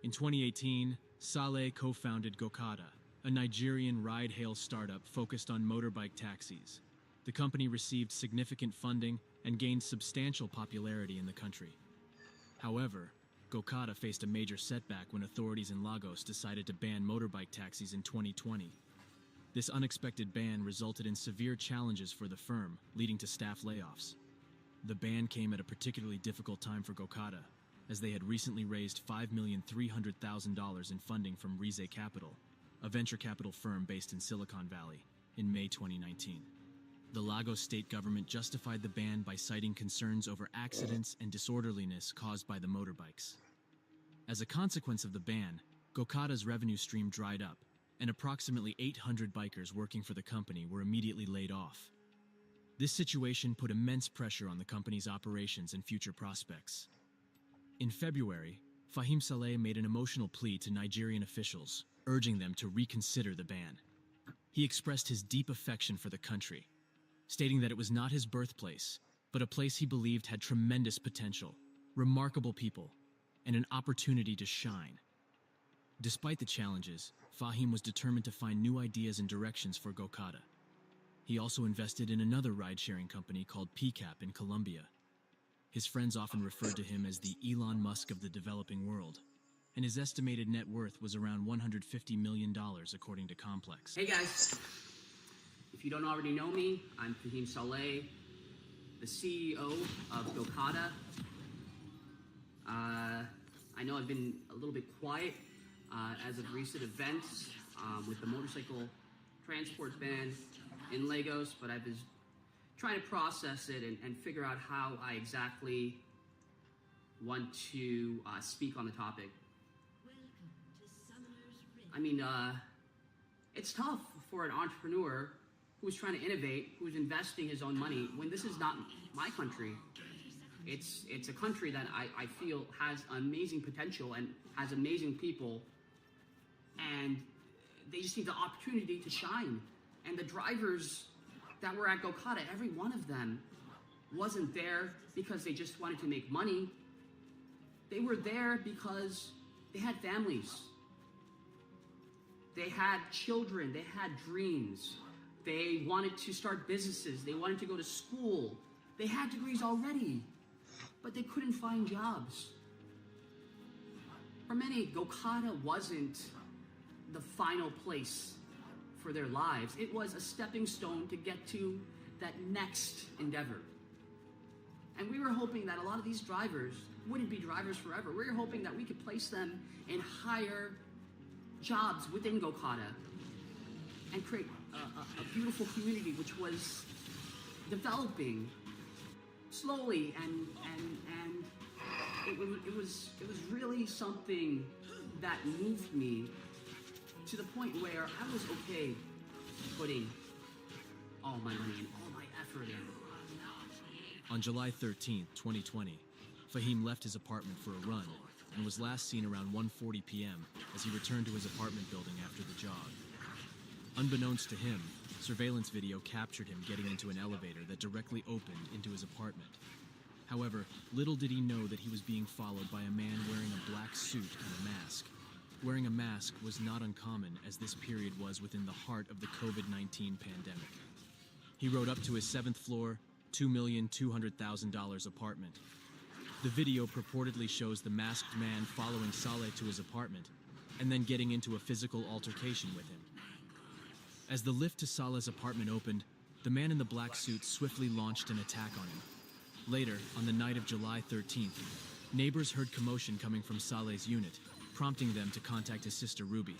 In 2018, Saleh co-founded Gokada, a Nigerian ride-hail startup focused on motorbike taxis. The company received significant funding and gained substantial popularity in the country. However, Gokada faced a major setback when authorities in Leauge decided to ban motorbike taxis in 2020. This unexpected ban resulted in severe challenges for the firm, leading to staff layoffs. The ban came at a particularly difficult time for Gokada, as they had recently raised $5,300,000 in funding from Rize Capital, a venture capital firm based in Silicon Valley, in May 2019. The Leauge state government justified the ban by citing concerns over accidents and disorderliness caused by the motorbikes. As a consequence of the ban, Gokada's revenue stream dried up, and approximately 800 bikers working for the company were immediately laid off. This situation put immense pressure on the company's operations and future prospects. In February, Fahim Saleh made an emotional plea to Nigerian officials, urging them to reconsider the ban. He expressed his deep affection for the country, stating that it was not his birthplace, but a place he believed had tremendous potential, remarkable people, and an opportunity to shine. Despite the challenges, Fahim was determined to find new ideas and directions for Gokada. He also invested in another ride-sharing company called PCAP in Colombia. His friends often referred to him as the Elon Musk of the developing world, and his estimated net worth was around $150 million, according to Complex. Hey guys, if you don't already know me, I'm Fahim Saleh, the CEO of Gokada. I know I've been a little bit quiet as of recent events with the motorcycle transport ban in Leauge, but I've been trying to process it and figure out how I exactly want to speak on the topic. I mean, it's tough for an entrepreneur who's trying to innovate, who's investing his own money, when this is not my country. It's a country that I feel has amazing potential and has amazing people, and they just need the opportunity to shine. And the drivers that were at Gokada, every one of them wasn't there because they just wanted to make money. They were there because they had families. They had children, they had dreams. They wanted to start businesses, they wanted to go to school. They had degrees already, but they couldn't find jobs. For many, Gokada wasn't the final place for their lives. It was a stepping stone to get to that next endeavor. And we were hoping that a lot of these drivers wouldn't be drivers forever. We were hoping that we could place them in higher jobs within Gokada and create a beautiful community which was developing slowly, and it was really something that moved me to the point where I was okay putting all my money and all my effort in. On July 13, 2020, Fahim left his apartment for a run and was last seen around 1:40 p.m. as he returned to his apartment building after the jog. Unbeknownst to him, surveillance video captured him getting into an elevator that directly opened into his apartment. However, little did he know that he was being followed by a man wearing a black suit and a mask. Wearing a mask was not uncommon, as this period was within the heart of the COVID-19 pandemic. He rode up to his 7th floor, $2,200,000 apartment. The video purportedly shows the masked man following Saleh to his apartment and then getting into a physical altercation with him. As the lift to Saleh's apartment opened, the man in the black suit swiftly launched an attack on him. Later, on the night of July 13th, neighbors heard commotion coming from Saleh's unit, prompting them to contact his sister Ruby.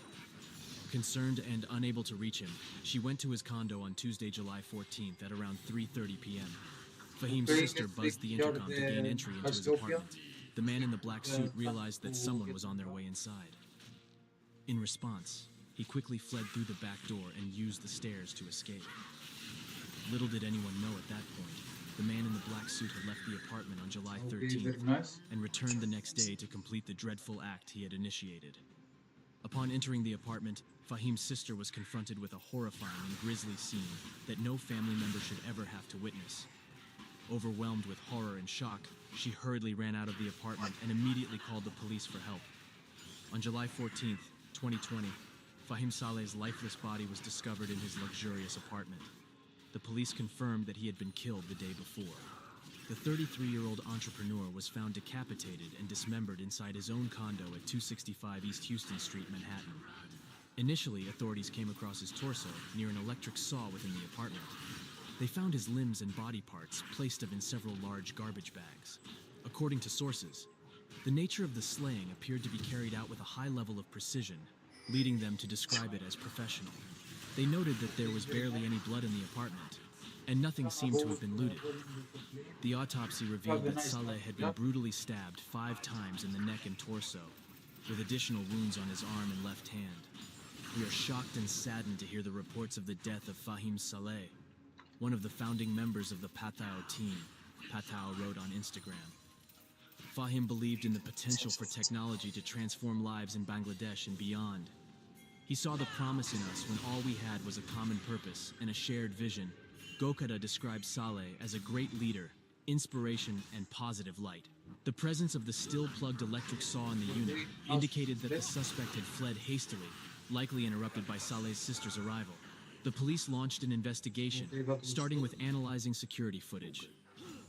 Concerned and unable to reach him, she went to his condo on Tuesday, July 14th at around 3:30 p.m. Fahim's sister buzzed the intercom to gain entry into his apartment. The man in the black suit realized that someone was on their way inside. In response, he quickly fled through the back door and used the stairs to escape. Little did anyone know at that point, the man in the black suit had left the apartment on July 13th and returned the next day to complete the dreadful act he had initiated. Upon entering the apartment, Fahim's sister was confronted with a horrifying and grisly scene that no family member should ever have to witness. Overwhelmed with horror and shock, she hurriedly ran out of the apartment and immediately called the police for help. On July 14th, 2020, Fahim Saleh's lifeless body was discovered in his luxurious apartment. The police confirmed that he had been killed the day before. The 33-year-old entrepreneur was found decapitated and dismembered inside his own condo at 265 East Houston Street, Manhattan. Initially, authorities came across his torso near an electric saw within the apartment. They found his limbs and body parts placed in several large garbage bags. According to sources, the nature of the slaying appeared to be carried out with a high level of precision, leading them to describe it as professional. They noted that there was barely any blood in the apartment, and nothing seemed to have been looted. The autopsy revealed that Saleh had been brutally stabbed 5 times in the neck and torso, with additional wounds on his arm and left hand. We are shocked and saddened to hear the reports of the death of Fahim Saleh, one of the founding members of the Patao team, Patao wrote on Instagram. Fahim believed in the potential for technology to transform lives in Bangladesh and beyond. He saw the promise in us when all we had was a common purpose and a shared vision. Gokada described Saleh as a great leader, inspiration, and positive light. The presence of the still-plugged electric saw in the unit indicated that the suspect had fled hastily, likely interrupted by Saleh's sister's arrival. The police launched an investigation, starting with analyzing security footage.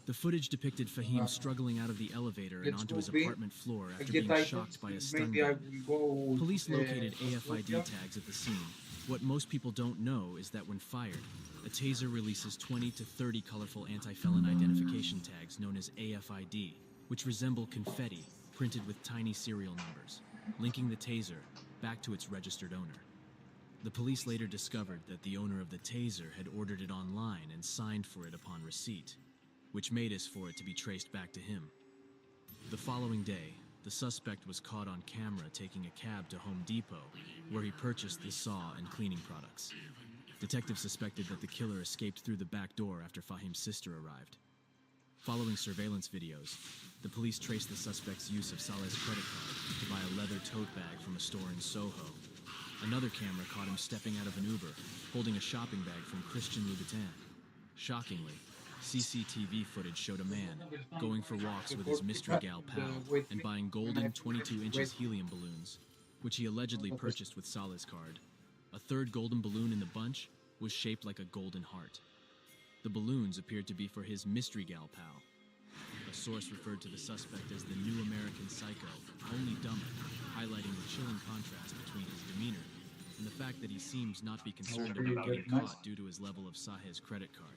The footage depicted Fahim struggling out of the elevator and onto his apartment floor after being shocked by a stun gun. Police located AFID tags at the scene. What most people don't know is that when fired, a taser releases 20 to 30 colorful anti-felon identification tags known as AFID, which resemble confetti printed with tiny serial numbers, linking the taser back to its registered owner. The police later discovered that the owner of the taser had ordered it online and signed for it upon receipt, which made us for it to be traced back to him. The following day, the suspect was caught on camera taking a cab to Home Depot, where he purchased the saw and cleaning products. Detectives suspected that the killer escaped through the back door after Fahim's sister arrived. Following surveillance videos, the police traced the suspect's use of Saleh's credit card to buy a leather tote bag from a store in Soho. Another camera caught him stepping out of an Uber, holding a shopping bag from Christian Louboutin. Shockingly, CCTV footage showed a man going for walks with his mystery gal pal and buying golden 22-inch helium balloons, which he allegedly purchased with Saleh's card. A third golden balloon in the bunch was shaped like a golden heart. The balloons appeared to be for his mystery gal pal. A source referred to the suspect as the new American psycho, only dumber, highlighting the chilling contrast between his demeanor and the fact that he seems not be concerned about getting caught due to his level of Saleh's credit card.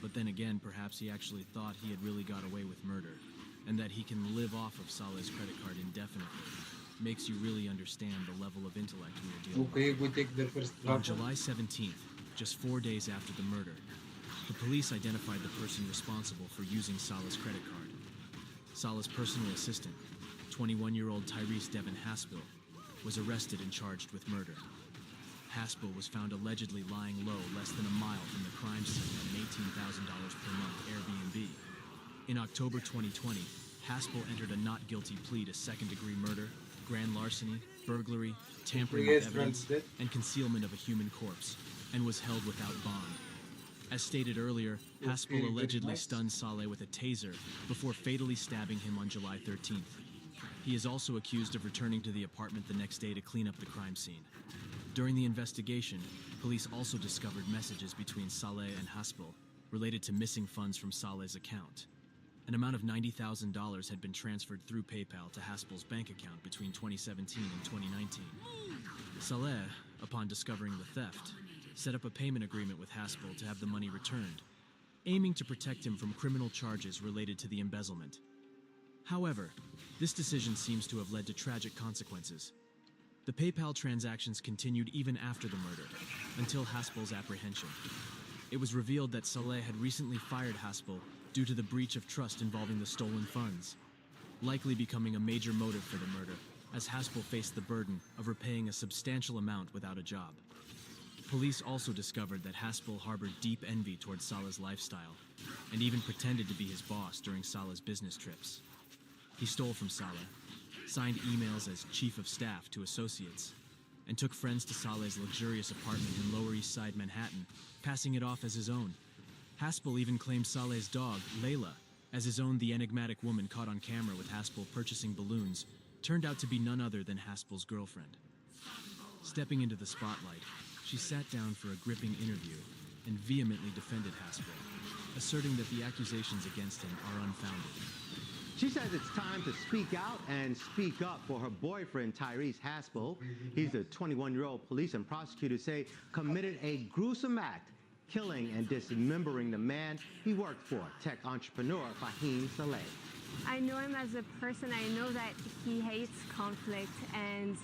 But then again, perhaps he actually thought he had really got away with murder, and that he can live off of Saleh's credit card indefinitely. Makes you really understand the level of intellect we are dealing with. On July 17th, just 4 days after the murder, the police identified the person responsible for using Saleh's credit card. Saleh's personal assistant, 21-year-old Tyrese Devin Haspel, was arrested and charged with murder. Haspel was found allegedly lying low less than a mile from the crime scene at an $18,000 per month Airbnb. In October 2020, Haspel entered a not guilty plea to second-degree murder, grand larceny, burglary, tampering with evidence, and concealment of a human corpse, and was held without bond. As stated earlier, Haspel allegedly stunned Saleh with a taser before fatally stabbing him on July 13th. He is also accused of returning to the apartment the next day to clean up the crime scene. During the investigation, police also discovered messages between Saleh and Haspel related to missing funds from Saleh's account. An amount of $90,000 had been transferred through PayPal to Haspel's bank account between 2017 and 2019. Saleh, upon discovering the theft, set up a payment agreement with Haspel to have the money returned, aiming to protect him from criminal charges related to the embezzlement. However, this decision seems to have led to tragic consequences. The PayPal transactions continued even after the murder, until Haspel's apprehension. It was revealed that Saleh had recently fired Haspel due to the breach of trust involving the stolen funds, likely becoming a major motive for the murder, as Haspel faced the burden of repaying a substantial amount without a job. Police also discovered that Haspel harbored deep envy towards Saleh's lifestyle, and even pretended to be his boss during Saleh's business trips. He stole from Saleh, signed emails as chief of staff to associates, and took friends to Saleh's luxurious apartment in Lower East Side Manhattan, passing it off as his own. Haspel even claimed Saleh's dog, Layla, as his own. The enigmatic woman caught on camera with Haspel purchasing balloons turned out to be none other than Haspel's girlfriend. Stepping into the spotlight, she sat down for a gripping interview and vehemently defended Haspel, asserting that the accusations against him are unfounded. She says it's time to speak out and speak up for her boyfriend, Tyrese Haspel. He's a 21-year-old police and prosecutors say committed a gruesome act, killing and dismembering the man he worked for, tech entrepreneur Fahim Saleh. I know him as a person. I know that he hates conflict, and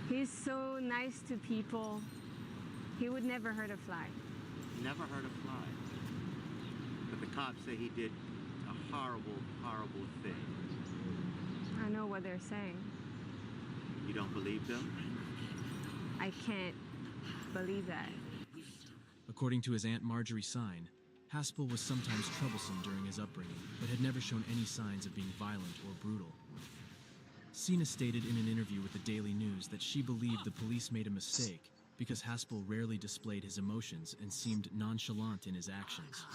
he's so nice to people. He would never hurt a fly. Never hurt a fly. But the cops say he did a horrible, horrible thing. I know what they're saying. You don't believe them? I can't believe that. According to his Aunt Marjorie Sign, Haspel was sometimes troublesome during his upbringing, but had never shown any signs of being violent or brutal. Sina stated in an interview with the Daily News that she believed the police made a mistake because Haspel rarely displayed his emotions and seemed nonchalant in his actions,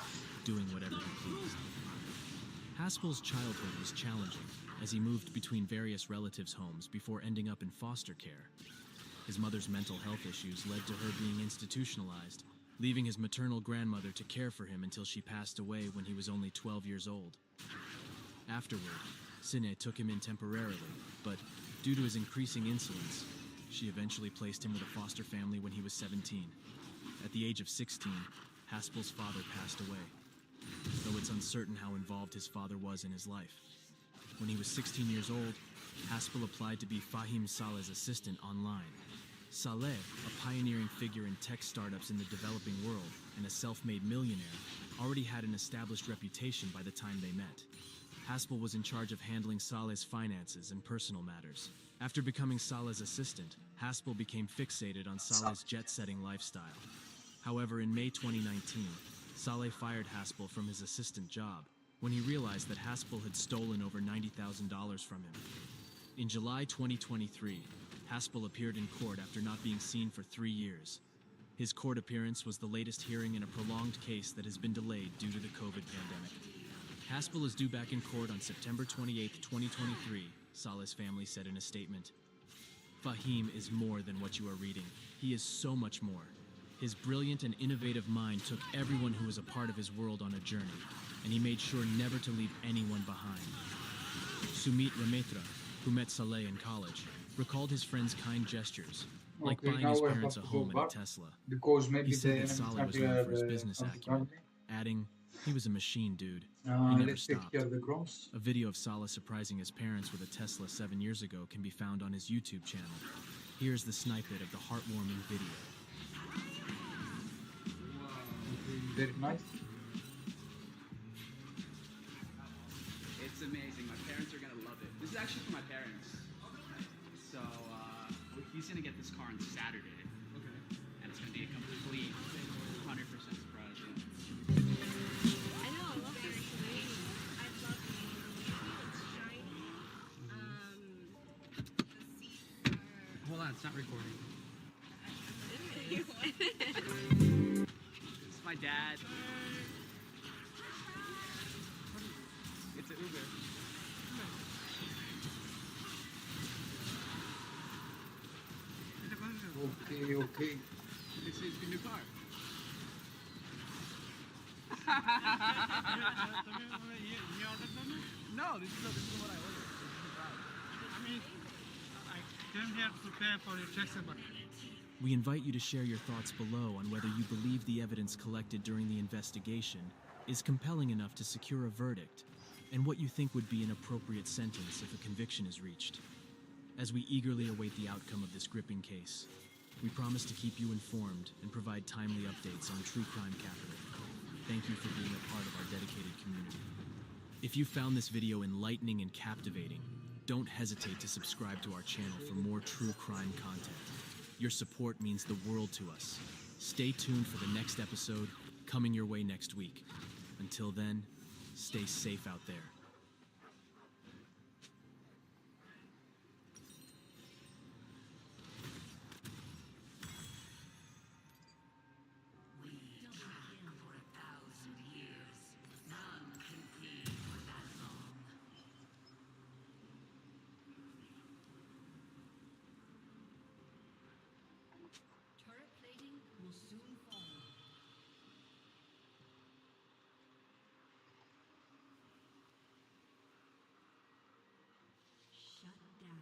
doing whatever he pleased. Haspel's childhood was challenging as he moved between various relatives' homes before ending up in foster care. His mother's mental health issues led to her being institutionalized, leaving his maternal grandmother to care for him until she passed away when he was only 12 years old. Afterward, Sine took him in temporarily, but due to his increasing insolence, she eventually placed him with a foster family when he was 17. At the age of 16, Haspel's father passed away, though it's uncertain how involved his father was in his life. When he was 16 years old, Haspel applied to be Fahim Saleh's assistant online. Saleh, a pioneering figure in tech startups in the developing world and a self-made millionaire, already had an established reputation by the time they met. Haspel was in charge of handling Saleh's finances and personal matters. After becoming Saleh's assistant, Haspel became fixated on Saleh's jet-setting lifestyle. However, in May 2019, Saleh fired Haspel from his assistant job when he realized that Haspel had stolen over $90,000 from him. In July 2023, Haspel appeared in court after not being seen for 3 years. His court appearance was the latest hearing in a prolonged case that has been delayed due to the COVID pandemic. Haspel is due back in court on September 28, 2023, Saleh's family said in a statement. Fahim is more than what you are reading. He is so much more. His brilliant and innovative mind took everyone who was a part of his world on a journey, and he made sure never to leave anyone behind. Sumit Rametra, who met Saleh in college, recalled his friend's kind gestures, like buying his parents a home and a Tesla. He said that Saleh was known for his business acumen, adding, "He was a machine, dude. He never Let's take stopped." care of the crumbs. A video of Saleh surprising his parents with a Tesla 7 years ago can be found on his YouTube channel. Here's the snippet of the heartwarming video. Very nice. It's amazing. My parents are gonna love it. This is actually for my parents. So he's gonna get this car on Saturday. Okay. And it's gonna be a complete 100% surprise. I know, I love this. I love it. Hold on, it's not recording. It's my dad. It's an Uber. Okay, okay. This is the new car. No, this is what I ordered. I mean, I came here to prepare for your taxi, but We invite you to share your thoughts below on whether you believe the evidence collected during the investigation is compelling enough to secure a verdict, and what you think would be an appropriate sentence if a conviction is reached. As we eagerly await the outcome of this gripping case, we promise to keep you informed and provide timely updates on True Crime Capital. Thank you for being a part of our dedicated community. If you found this video enlightening and captivating, don't hesitate to subscribe to our channel for more true crime content. Your support means the world to us. Stay tuned for the next episode, coming your way next week. Until then, stay safe out there. Turret plating will soon fall. Shut down.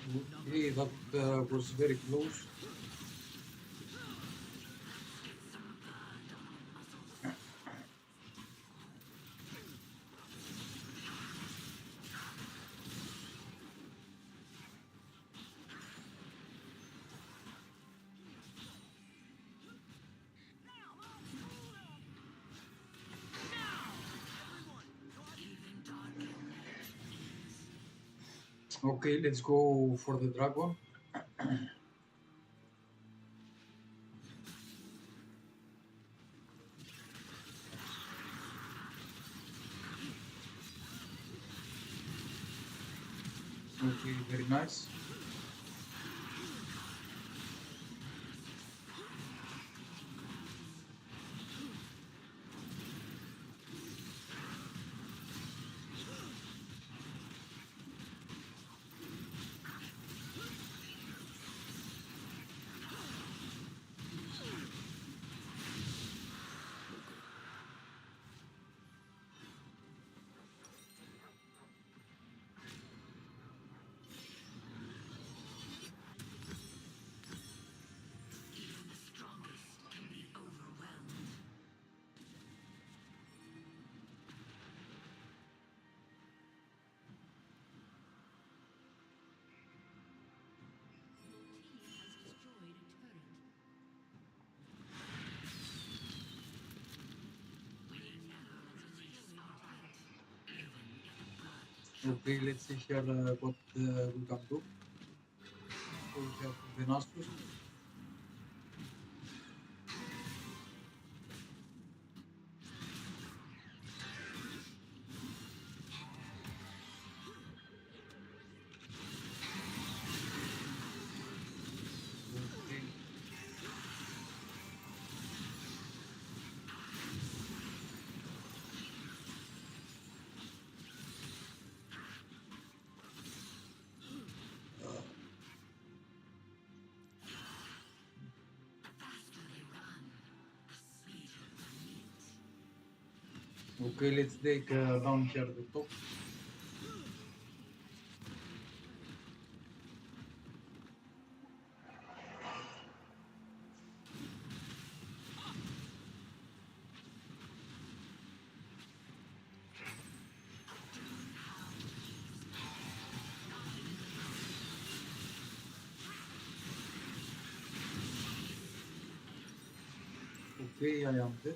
Okay, that was very close. Okay, let's go for the dragon. Okay, very nice. Okay, let's see here what we can do. So we have the Nasus. Okay. Okay, let's take down here the top. Okay, I am dead.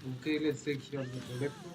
Okay, let's take here the collector.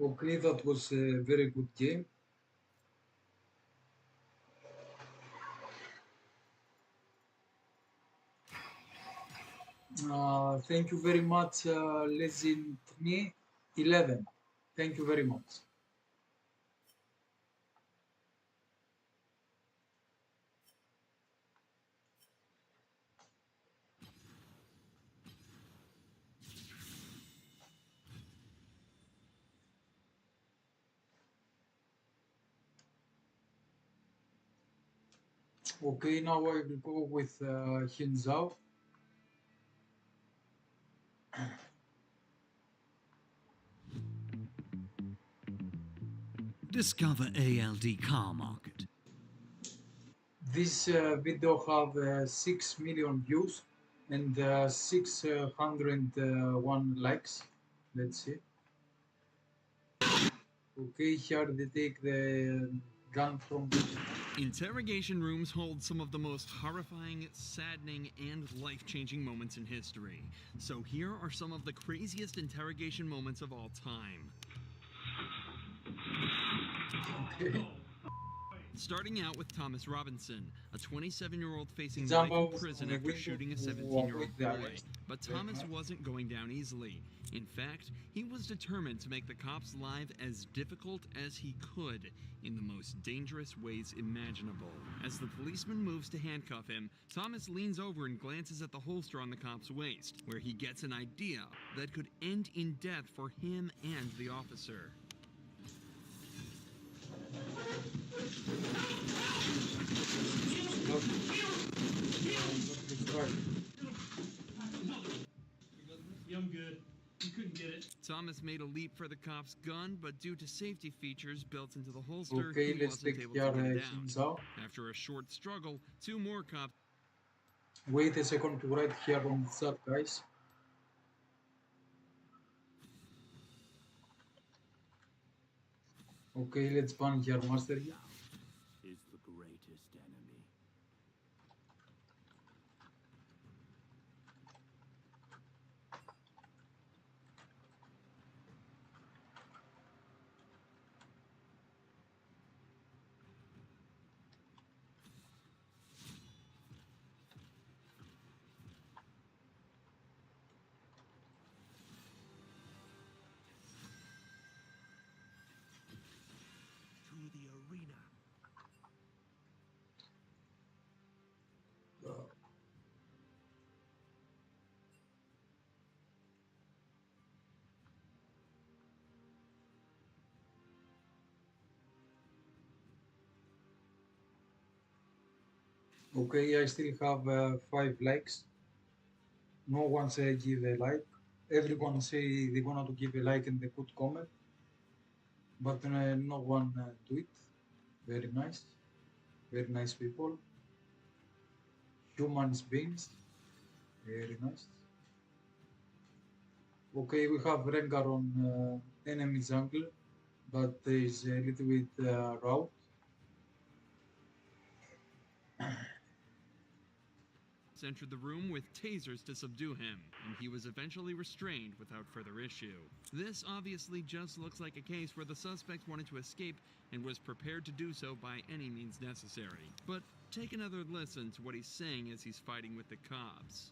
Okay, that was a very good game. Thank you very much, Lesintni 11. Thank you very much. Okay, now I will go with Hinzao. Discover ALD Car Market. This video have 6 million views and 601 likes. Let's see. Okay, here they take the gun from the... Interrogation rooms hold some of the most horrifying, saddening, and life-changing moments in history. So here are some of the craziest interrogation moments of all time. Okay. Starting out with Thomas Robinson, a 27-year-old facing Jump life in out prison on a after window shooting a to 17-year-old avoid the boy. arrest. But Thomas wasn't going down easily. In fact, he was determined to make the cops' life as difficult as he could in the most dangerous ways imaginable. As the policeman moves to handcuff him, Thomas leans over and glances at the holster on the cop's waist, where he gets an idea that could end in death for him and the officer. Yeah, I'm good. You couldn't get it. Thomas made a leap for the cop's gun, but due to safety features built into the holster, Okay, he let's wasn't take able here to get it him down. out. After a short struggle, 2 more cops. Wait a second to write here on the chat, guys. Okay, let's ban here master. Is the greatest enemy. To the arena. Okay, I still have 5 likes. No one say give a like. Everyone say they gonna to give a like and they put comment, but no one do it. Very nice people. Human beings, very nice. Okay, we have Rengar on enemy jungle, but is a little bit raw. Entered the room with tasers to subdue him, and he was eventually restrained without further issue. This obviously just looks like a case where the suspect wanted to escape and was prepared to do so by any means necessary. But take another listen to what he's saying as he's fighting with the cops.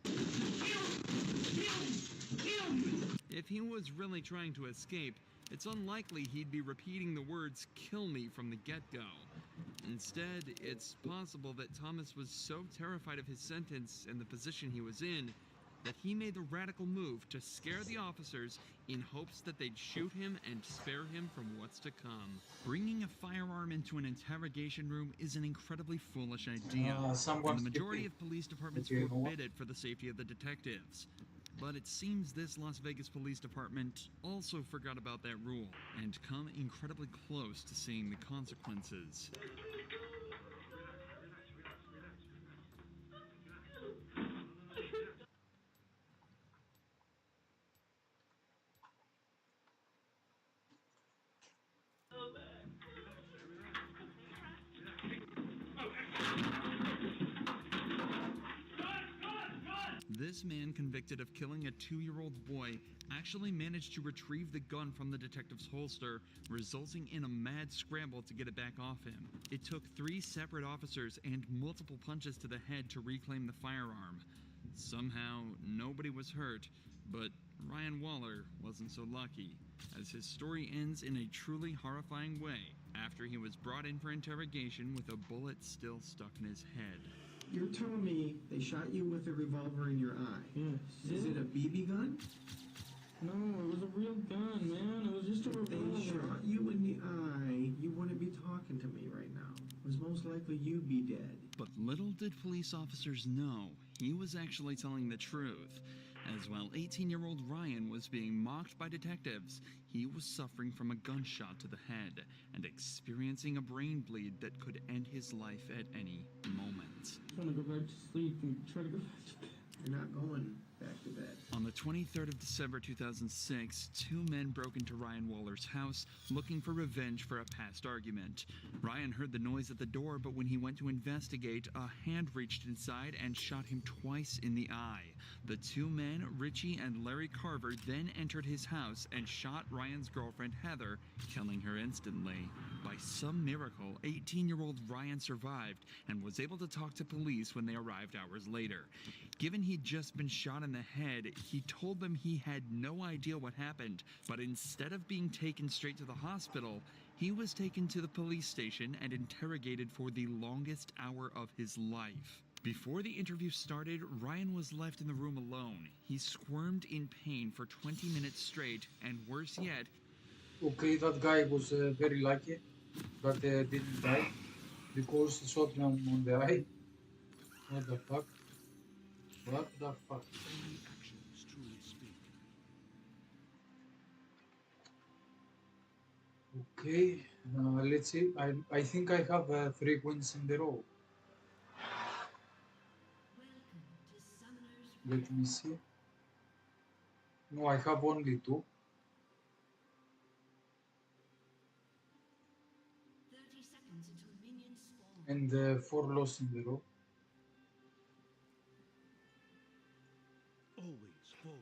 If he was really trying to escape, it's unlikely he'd be repeating the words "kill me" from the get-go. Instead, it's possible that Thomas was so terrified of his sentence and the position he was in that he made the radical move to scare the officers in hopes that they'd shoot him and spare him from what's to come. Bringing a firearm into an interrogation room is an incredibly foolish idea, and the majority of police departments forbid it for the safety of the detectives. But it seems this Las Vegas Police Department also forgot about that rule and come incredibly close to seeing the consequences. This man convicted of killing a 2-year-old boy actually managed to retrieve the gun from the detective's holster, resulting in a mad scramble to get it back off him. It took 3 separate officers and multiple punches to the head to reclaim the firearm. Somehow, nobody was hurt, but Ryan Waller wasn't so lucky, as his story ends in a truly horrifying way after he was brought in for interrogation with a bullet still stuck in his head. You're telling me they shot you with a revolver in your eye? Yes. Is it a BB gun? No, it was a real gun, man. It was just a revolver. They shot you in the eye. You wouldn't be talking to me right now. It was most likely you'd be dead. But little did police officers know, he was actually telling the truth. As while 18-year-old Ryan was being mocked by detectives, he was suffering from a gunshot to the head and experiencing a brain bleed that could end his life at any moment. I want to go back to sleep and try to go back to bed. You're not going back to bed. On the 23rd of December 2006, 2 men broke into Ryan Waller's house looking for revenge for a past argument. Ryan heard the noise at the door, but when he went to investigate, a hand reached inside and shot him twice in the eye. The 2 men, Richie and Larry Carver, then entered his house and shot Ryan's girlfriend Heather, killing her instantly. By some miracle, 18-year-old Ryan survived and was able to talk to police when they arrived hours later. Given he'd just been shot in the head, he told them he had no idea what happened, but instead of being taken straight to the hospital, he was taken to the police station and interrogated for the longest hour of his life. Before the interview started, Ryan was left in the room alone. He squirmed in pain for 20 minutes straight, and worse yet... Okay, that guy was very lucky that didn't die because he shot him on the eye. What the fuck? What the fuck? Only actions truly speak. Okay, let's see. I think I have 3 wins in the row. Let me see. No, I have only two. And 4 losses in the row. Always forward.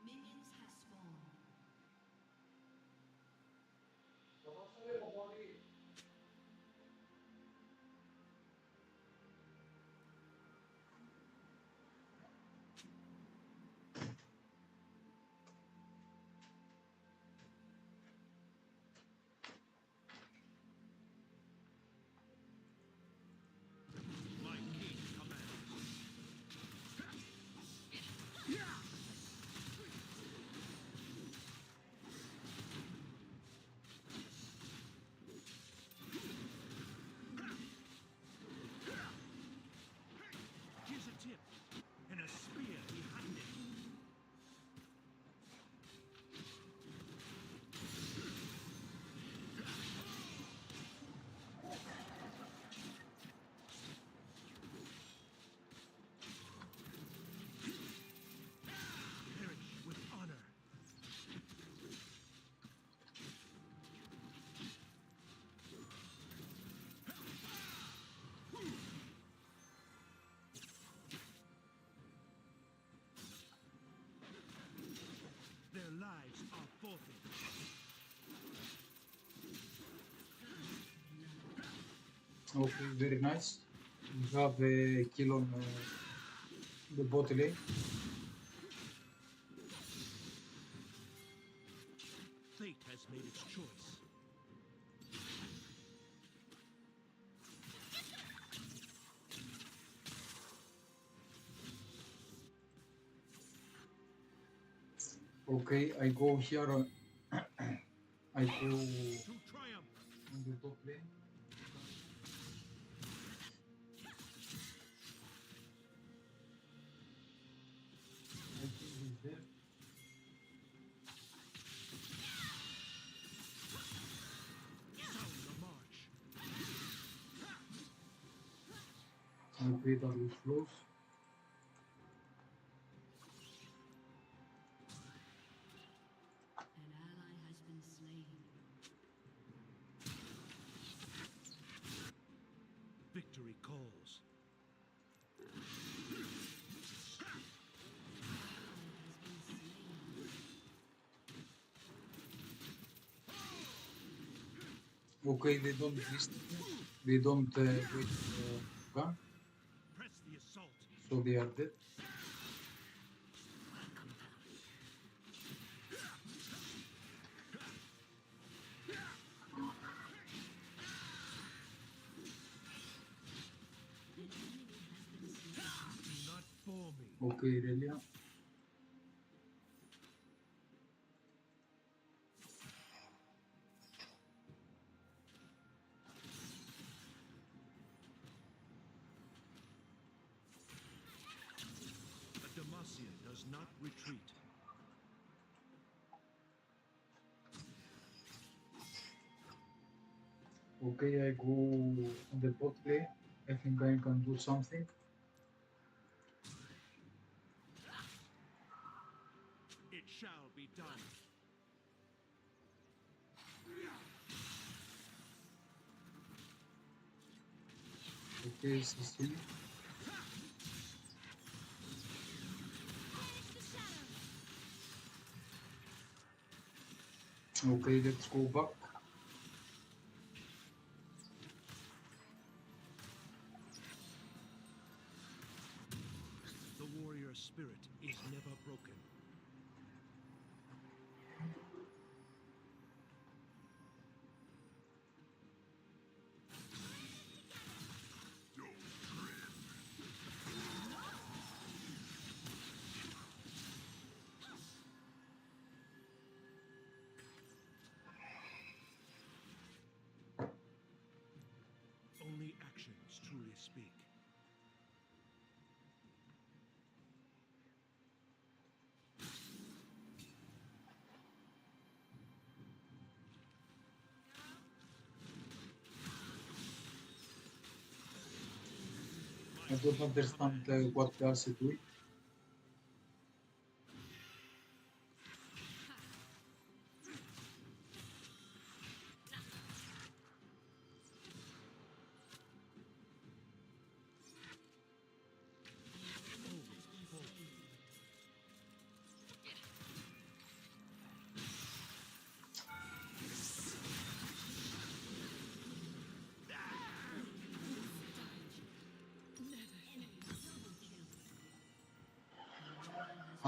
Minions have spawned. My king commands. Here's a tip and a spear behind it. Perish with honor. Their lives are forfeit. Okay, very nice. We have a kill on the bot lane. Fate has made its choice. Okay, I go here. I go To triumph. on the top lane. I think he's there. Sound the march. Okay, that was close. An ally has been slain. Victory calls. Okay, they don't list. They don't wait gun, Press the assault. so they are dead. Not for me. Okay, Relia. A Demacia does not retreat. Okay, I go on the bot lane. I think I can do something. It shall be done. Okay, CC. Okay, let's go back. The warrior spirit is never broken. don't understand what Darcy doing.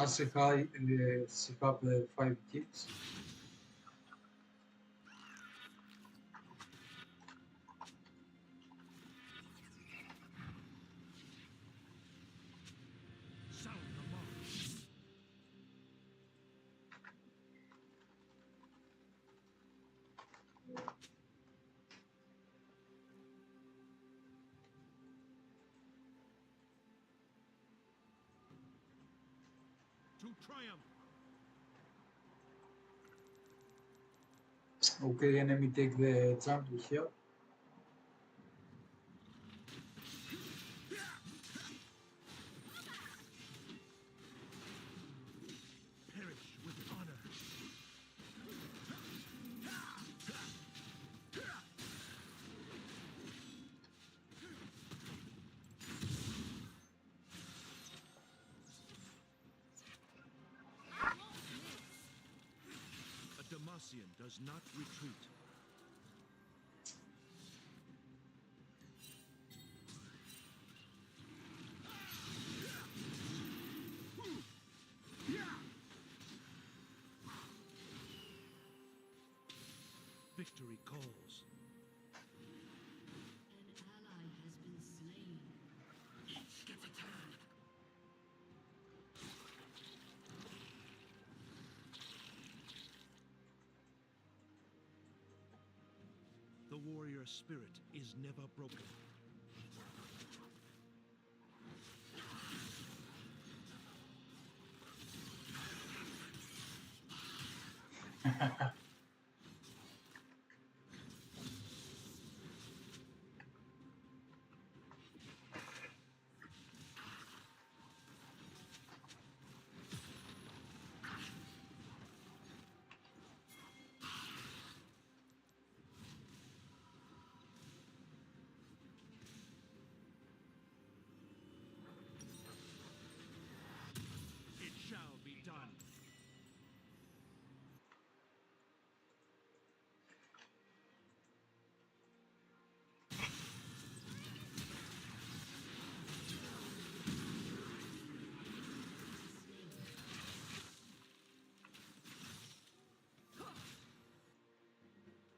As she have 5 kills. Sound the march. To triumph. Okay, enemy take the jungle here. Perish with honor. A Demacian does not retreat. Victory calls. An ally has been slain. Each gets a turn. The warrior spirit is never broken. It shall be done.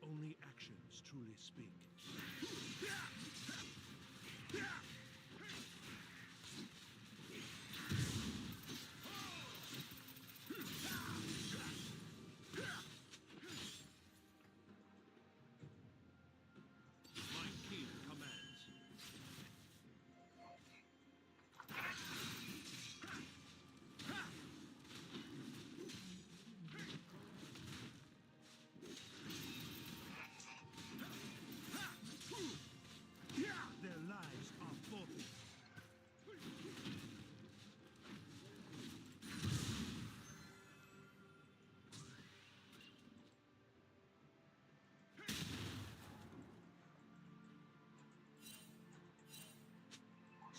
Only actions truly speak. My king commands. Their lives are forfeit.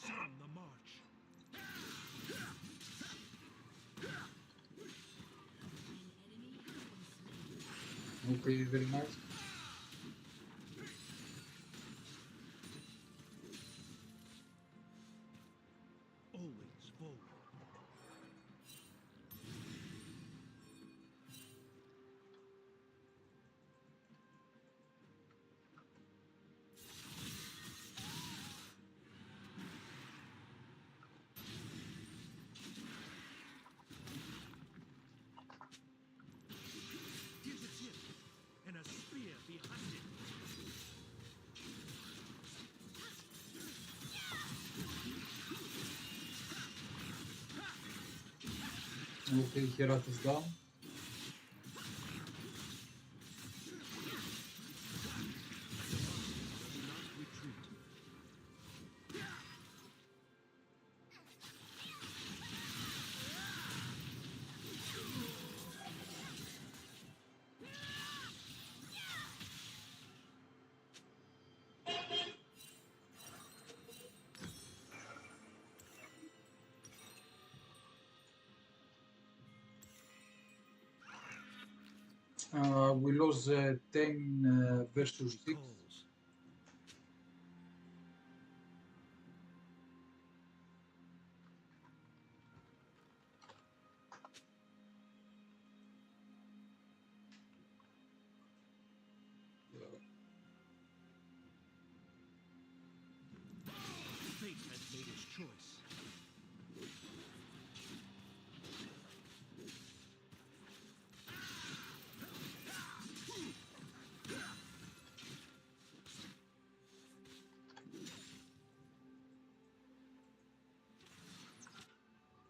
Sound the march. Okay, very nice. Always forward. Here's a tip, and a spear behind it. Okay, Herat is down. Not retreat. We lost 10 versus 6. Fate has made its choice.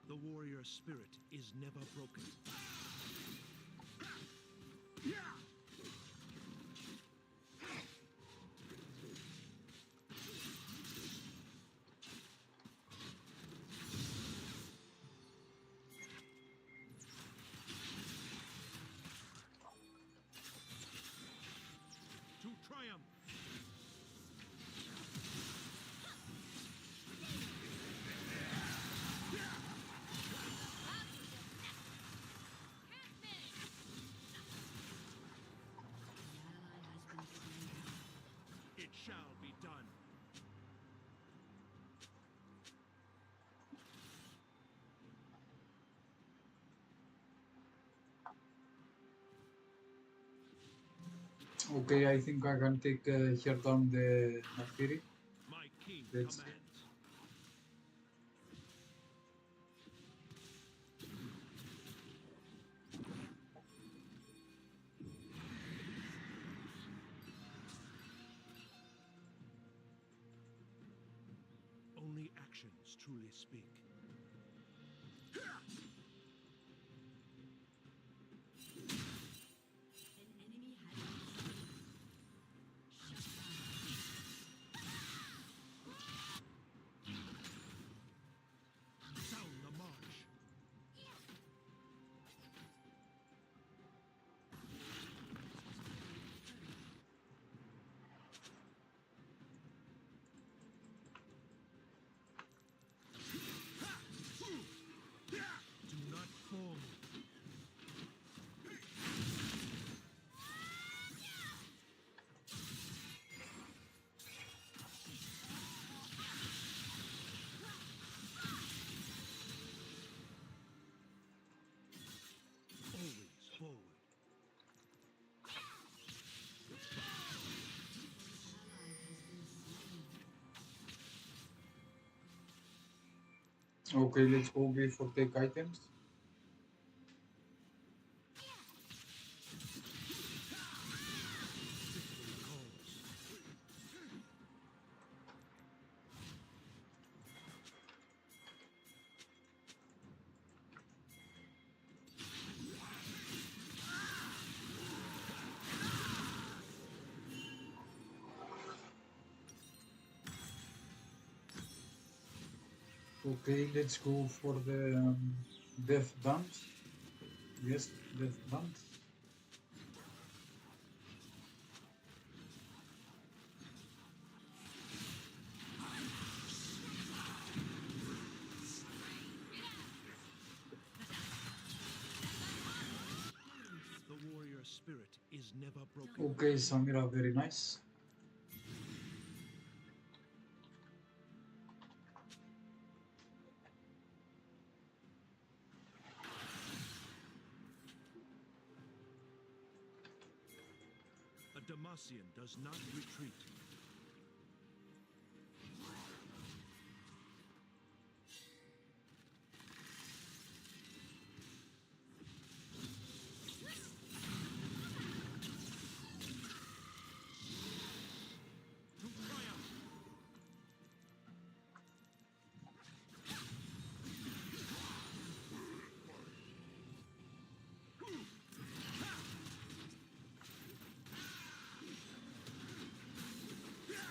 The warrior spirit is never broken. To triumph. It shall be done. Okay, I think I can take here down the Nafiri. My king Let's see. commands. Only actions truly speak. Sound the march. Do not fall. Always forward. Okay, let's go before take items. Okay, let's go for the death dance. Yes, death dance. The warrior spirit is never broken. Okay, Samira, very nice. A Demacian does not retreat. To triumph.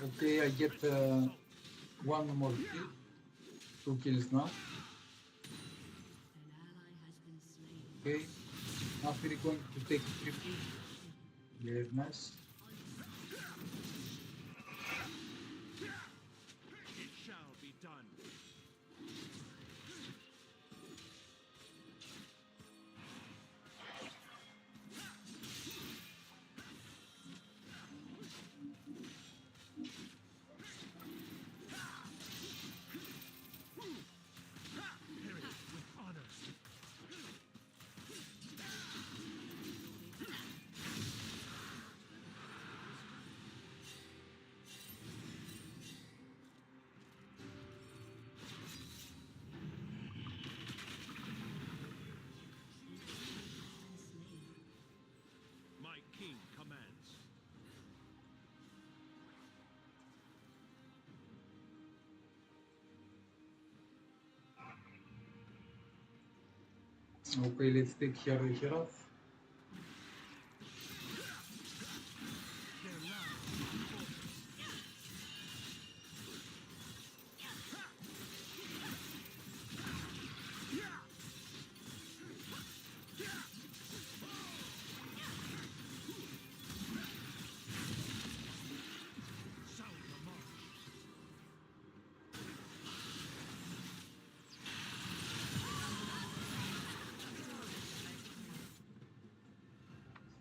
Okay, I get one more kill. 2 kills now. Okay, now we're going to take triple. Very nice. It shall be done. Okay, let's take here the Herath.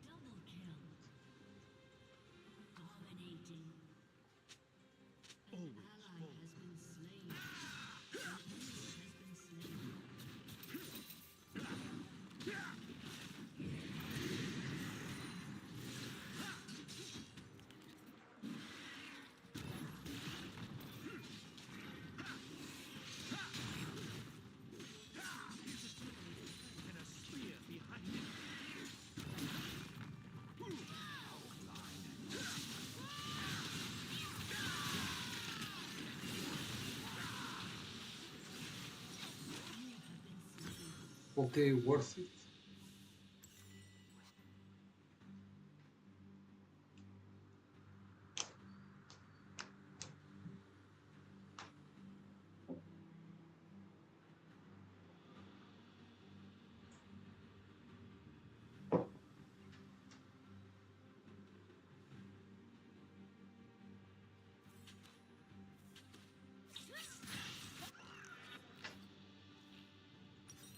Double kill. Dominating. An ally has been slain. An enemy has been slain. And a spear behind it. Okay, worth it.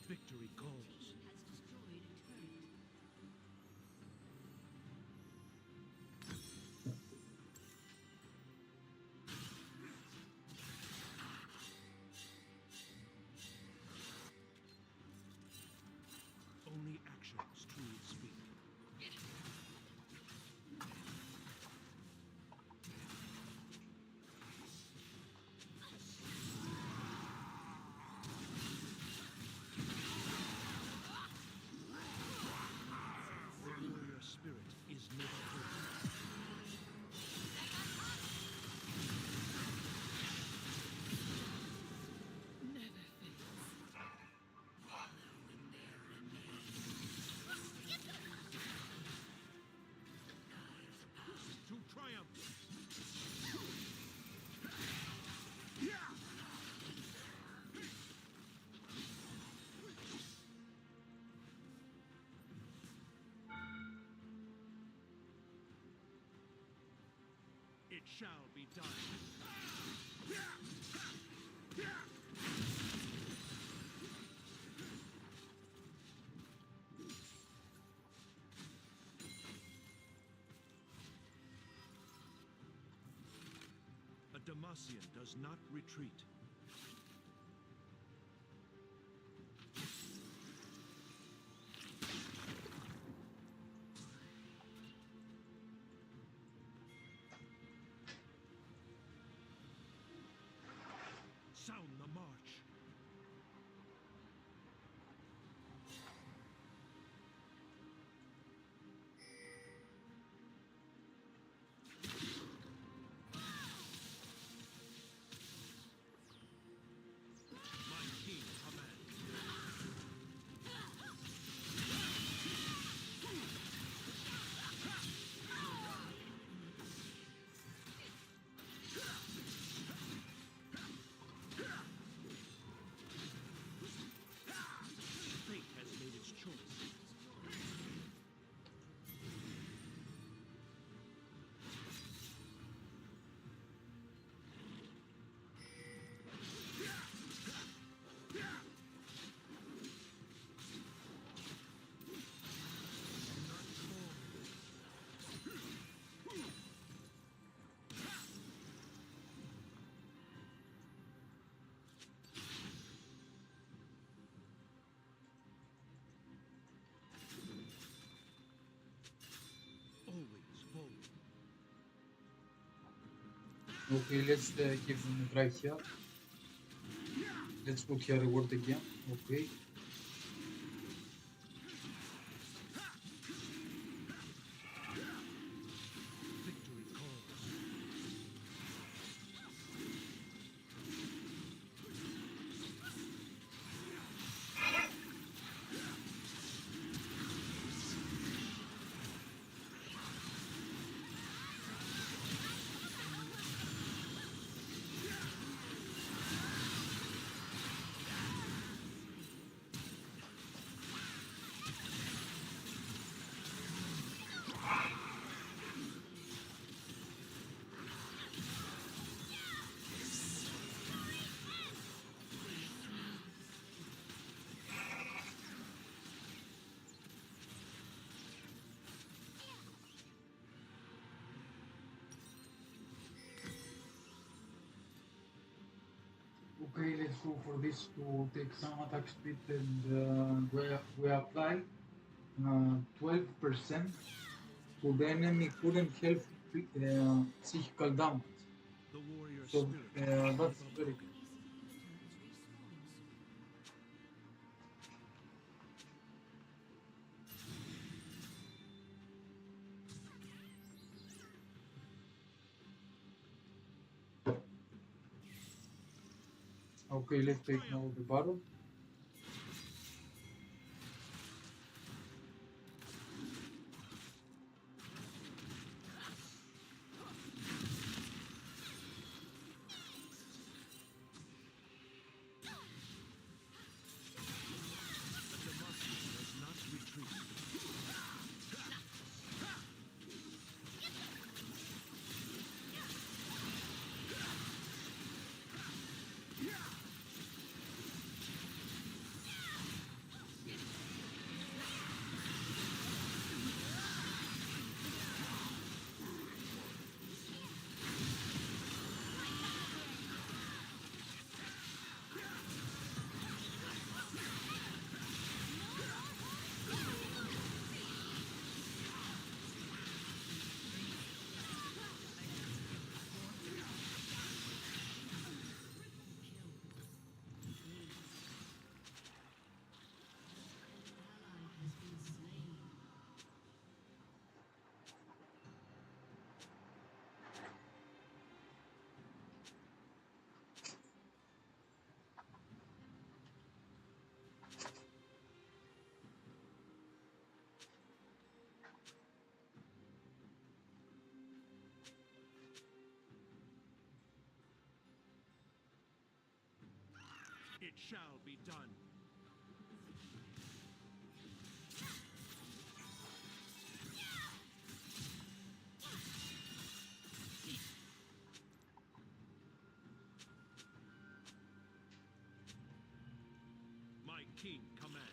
Victory calls. Has destroyed a turret. Only actions truly speak. Warrior spirit is never broken. To triumph. It shall be done. A Demacian does not retreat. Sound the march. My king commands. Fate has made its choice. Always bold. Okay, let's give them a try here. Let's put here a word again. Okay. Victory calls. Okay, let's go for this to take some attack speed and we apply 12% to the enemy current health psychical damage. The warrior So spirit that's very good. Okay, let's take now the battle. It shall be done. My king commands.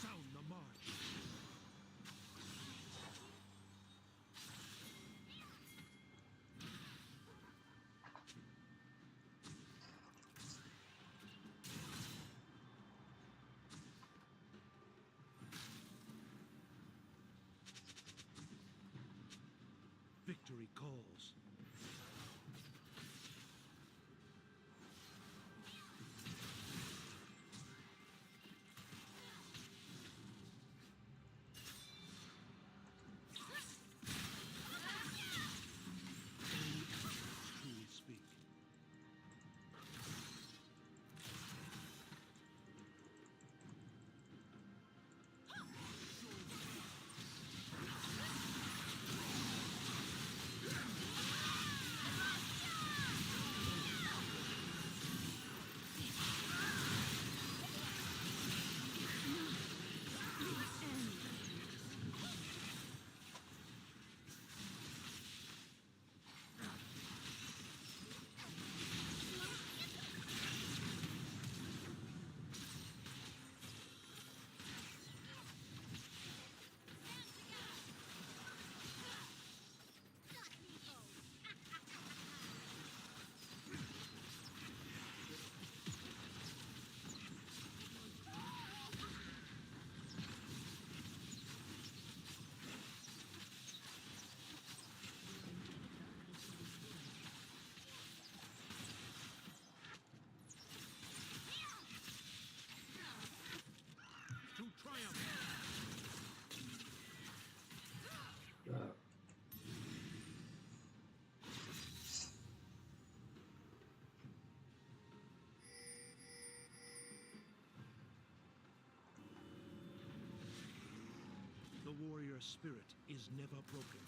Sound the march. Victory calls. Truly speak. To triumph. The warrior spirit is never broken.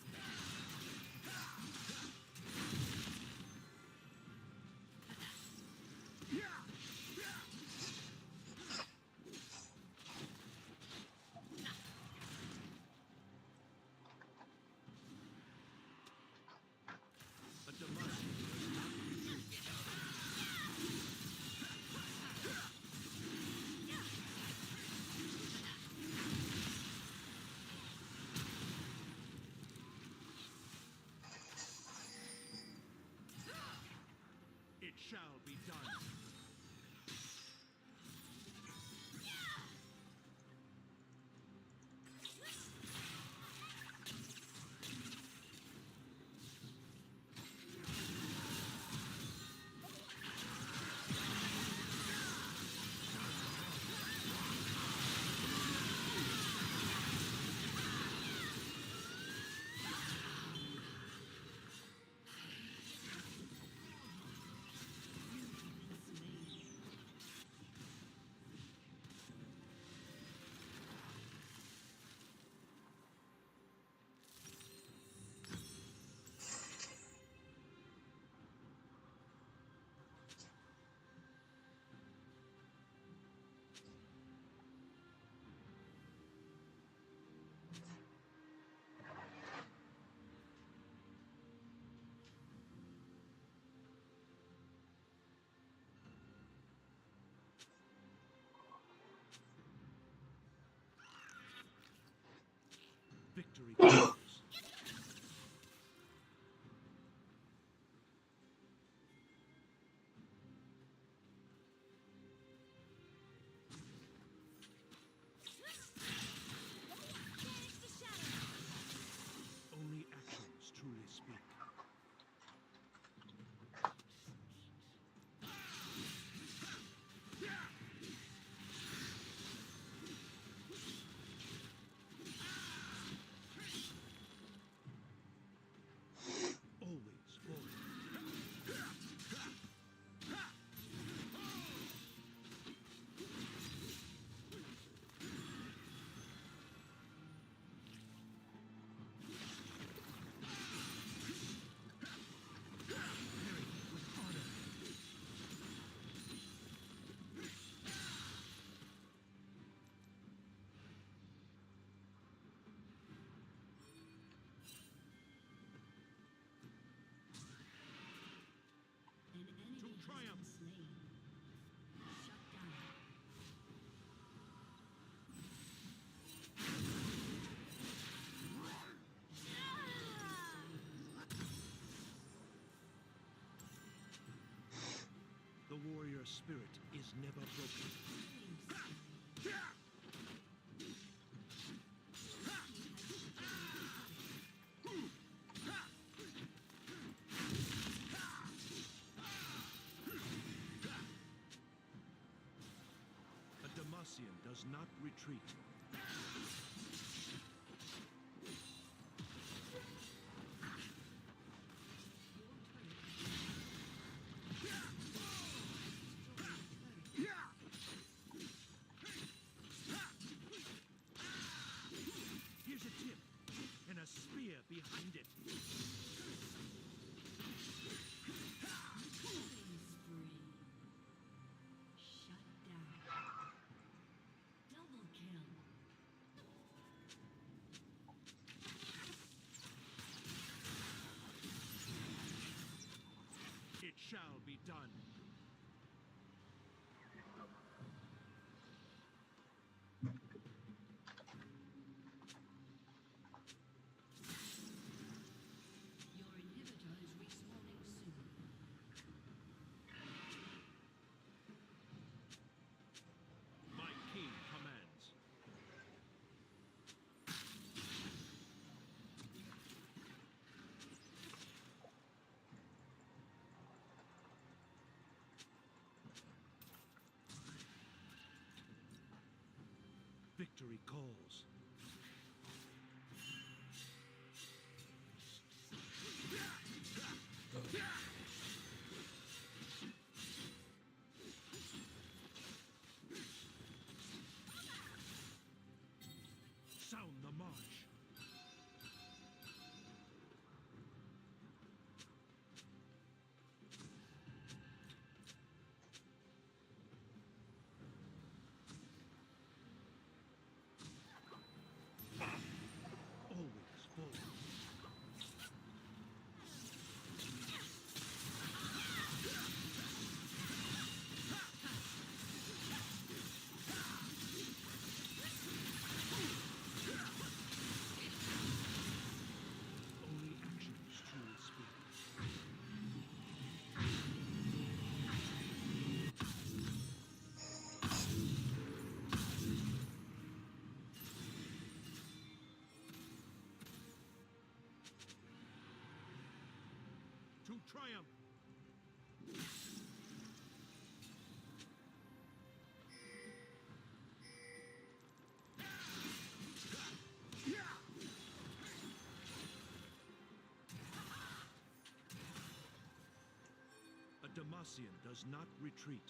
A demand does not retreat. victory calls. Only actions truly speak. Always forward. An enemy has triumph. been slain. Shut down. The warrior spirit is never broken. A Demacian does not retreat. Here's a tip, and a spear behind it. Killing spree. Shut down. Double kill. It shall be done. Your inhibitor is respawning soon. My king commands. Victory calls. Sound the march. Always forward. Only actions truly speak. To triumph. A Demacian does not retreat.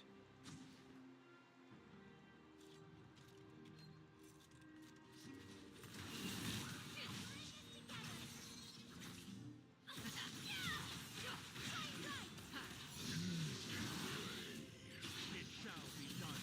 It shall be done.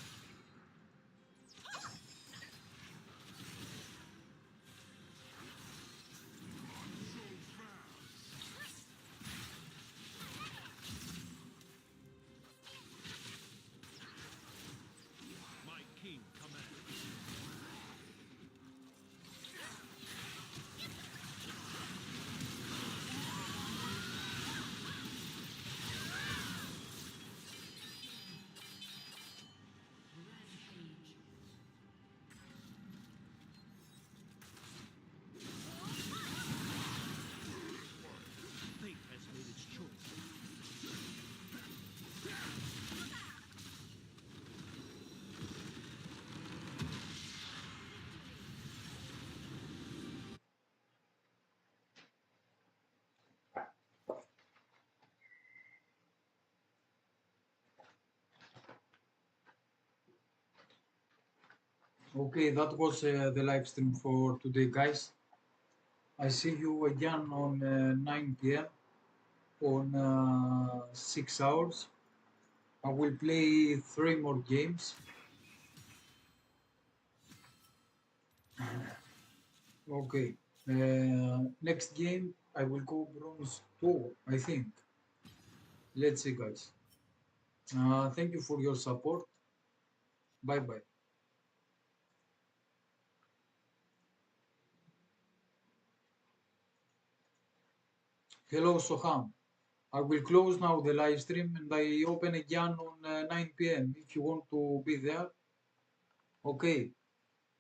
Okay, that was the live stream for today, guys. I see you again on 9 p.m. on 6 hours. I will play 3 more games. Okay. Next game, I will go bronze 2, I think. Let's see, guys. Thank you for your support. Bye bye. Hello, Soham. I will close now the live stream and I open again on 9 p.m. if you want to be there. Okay.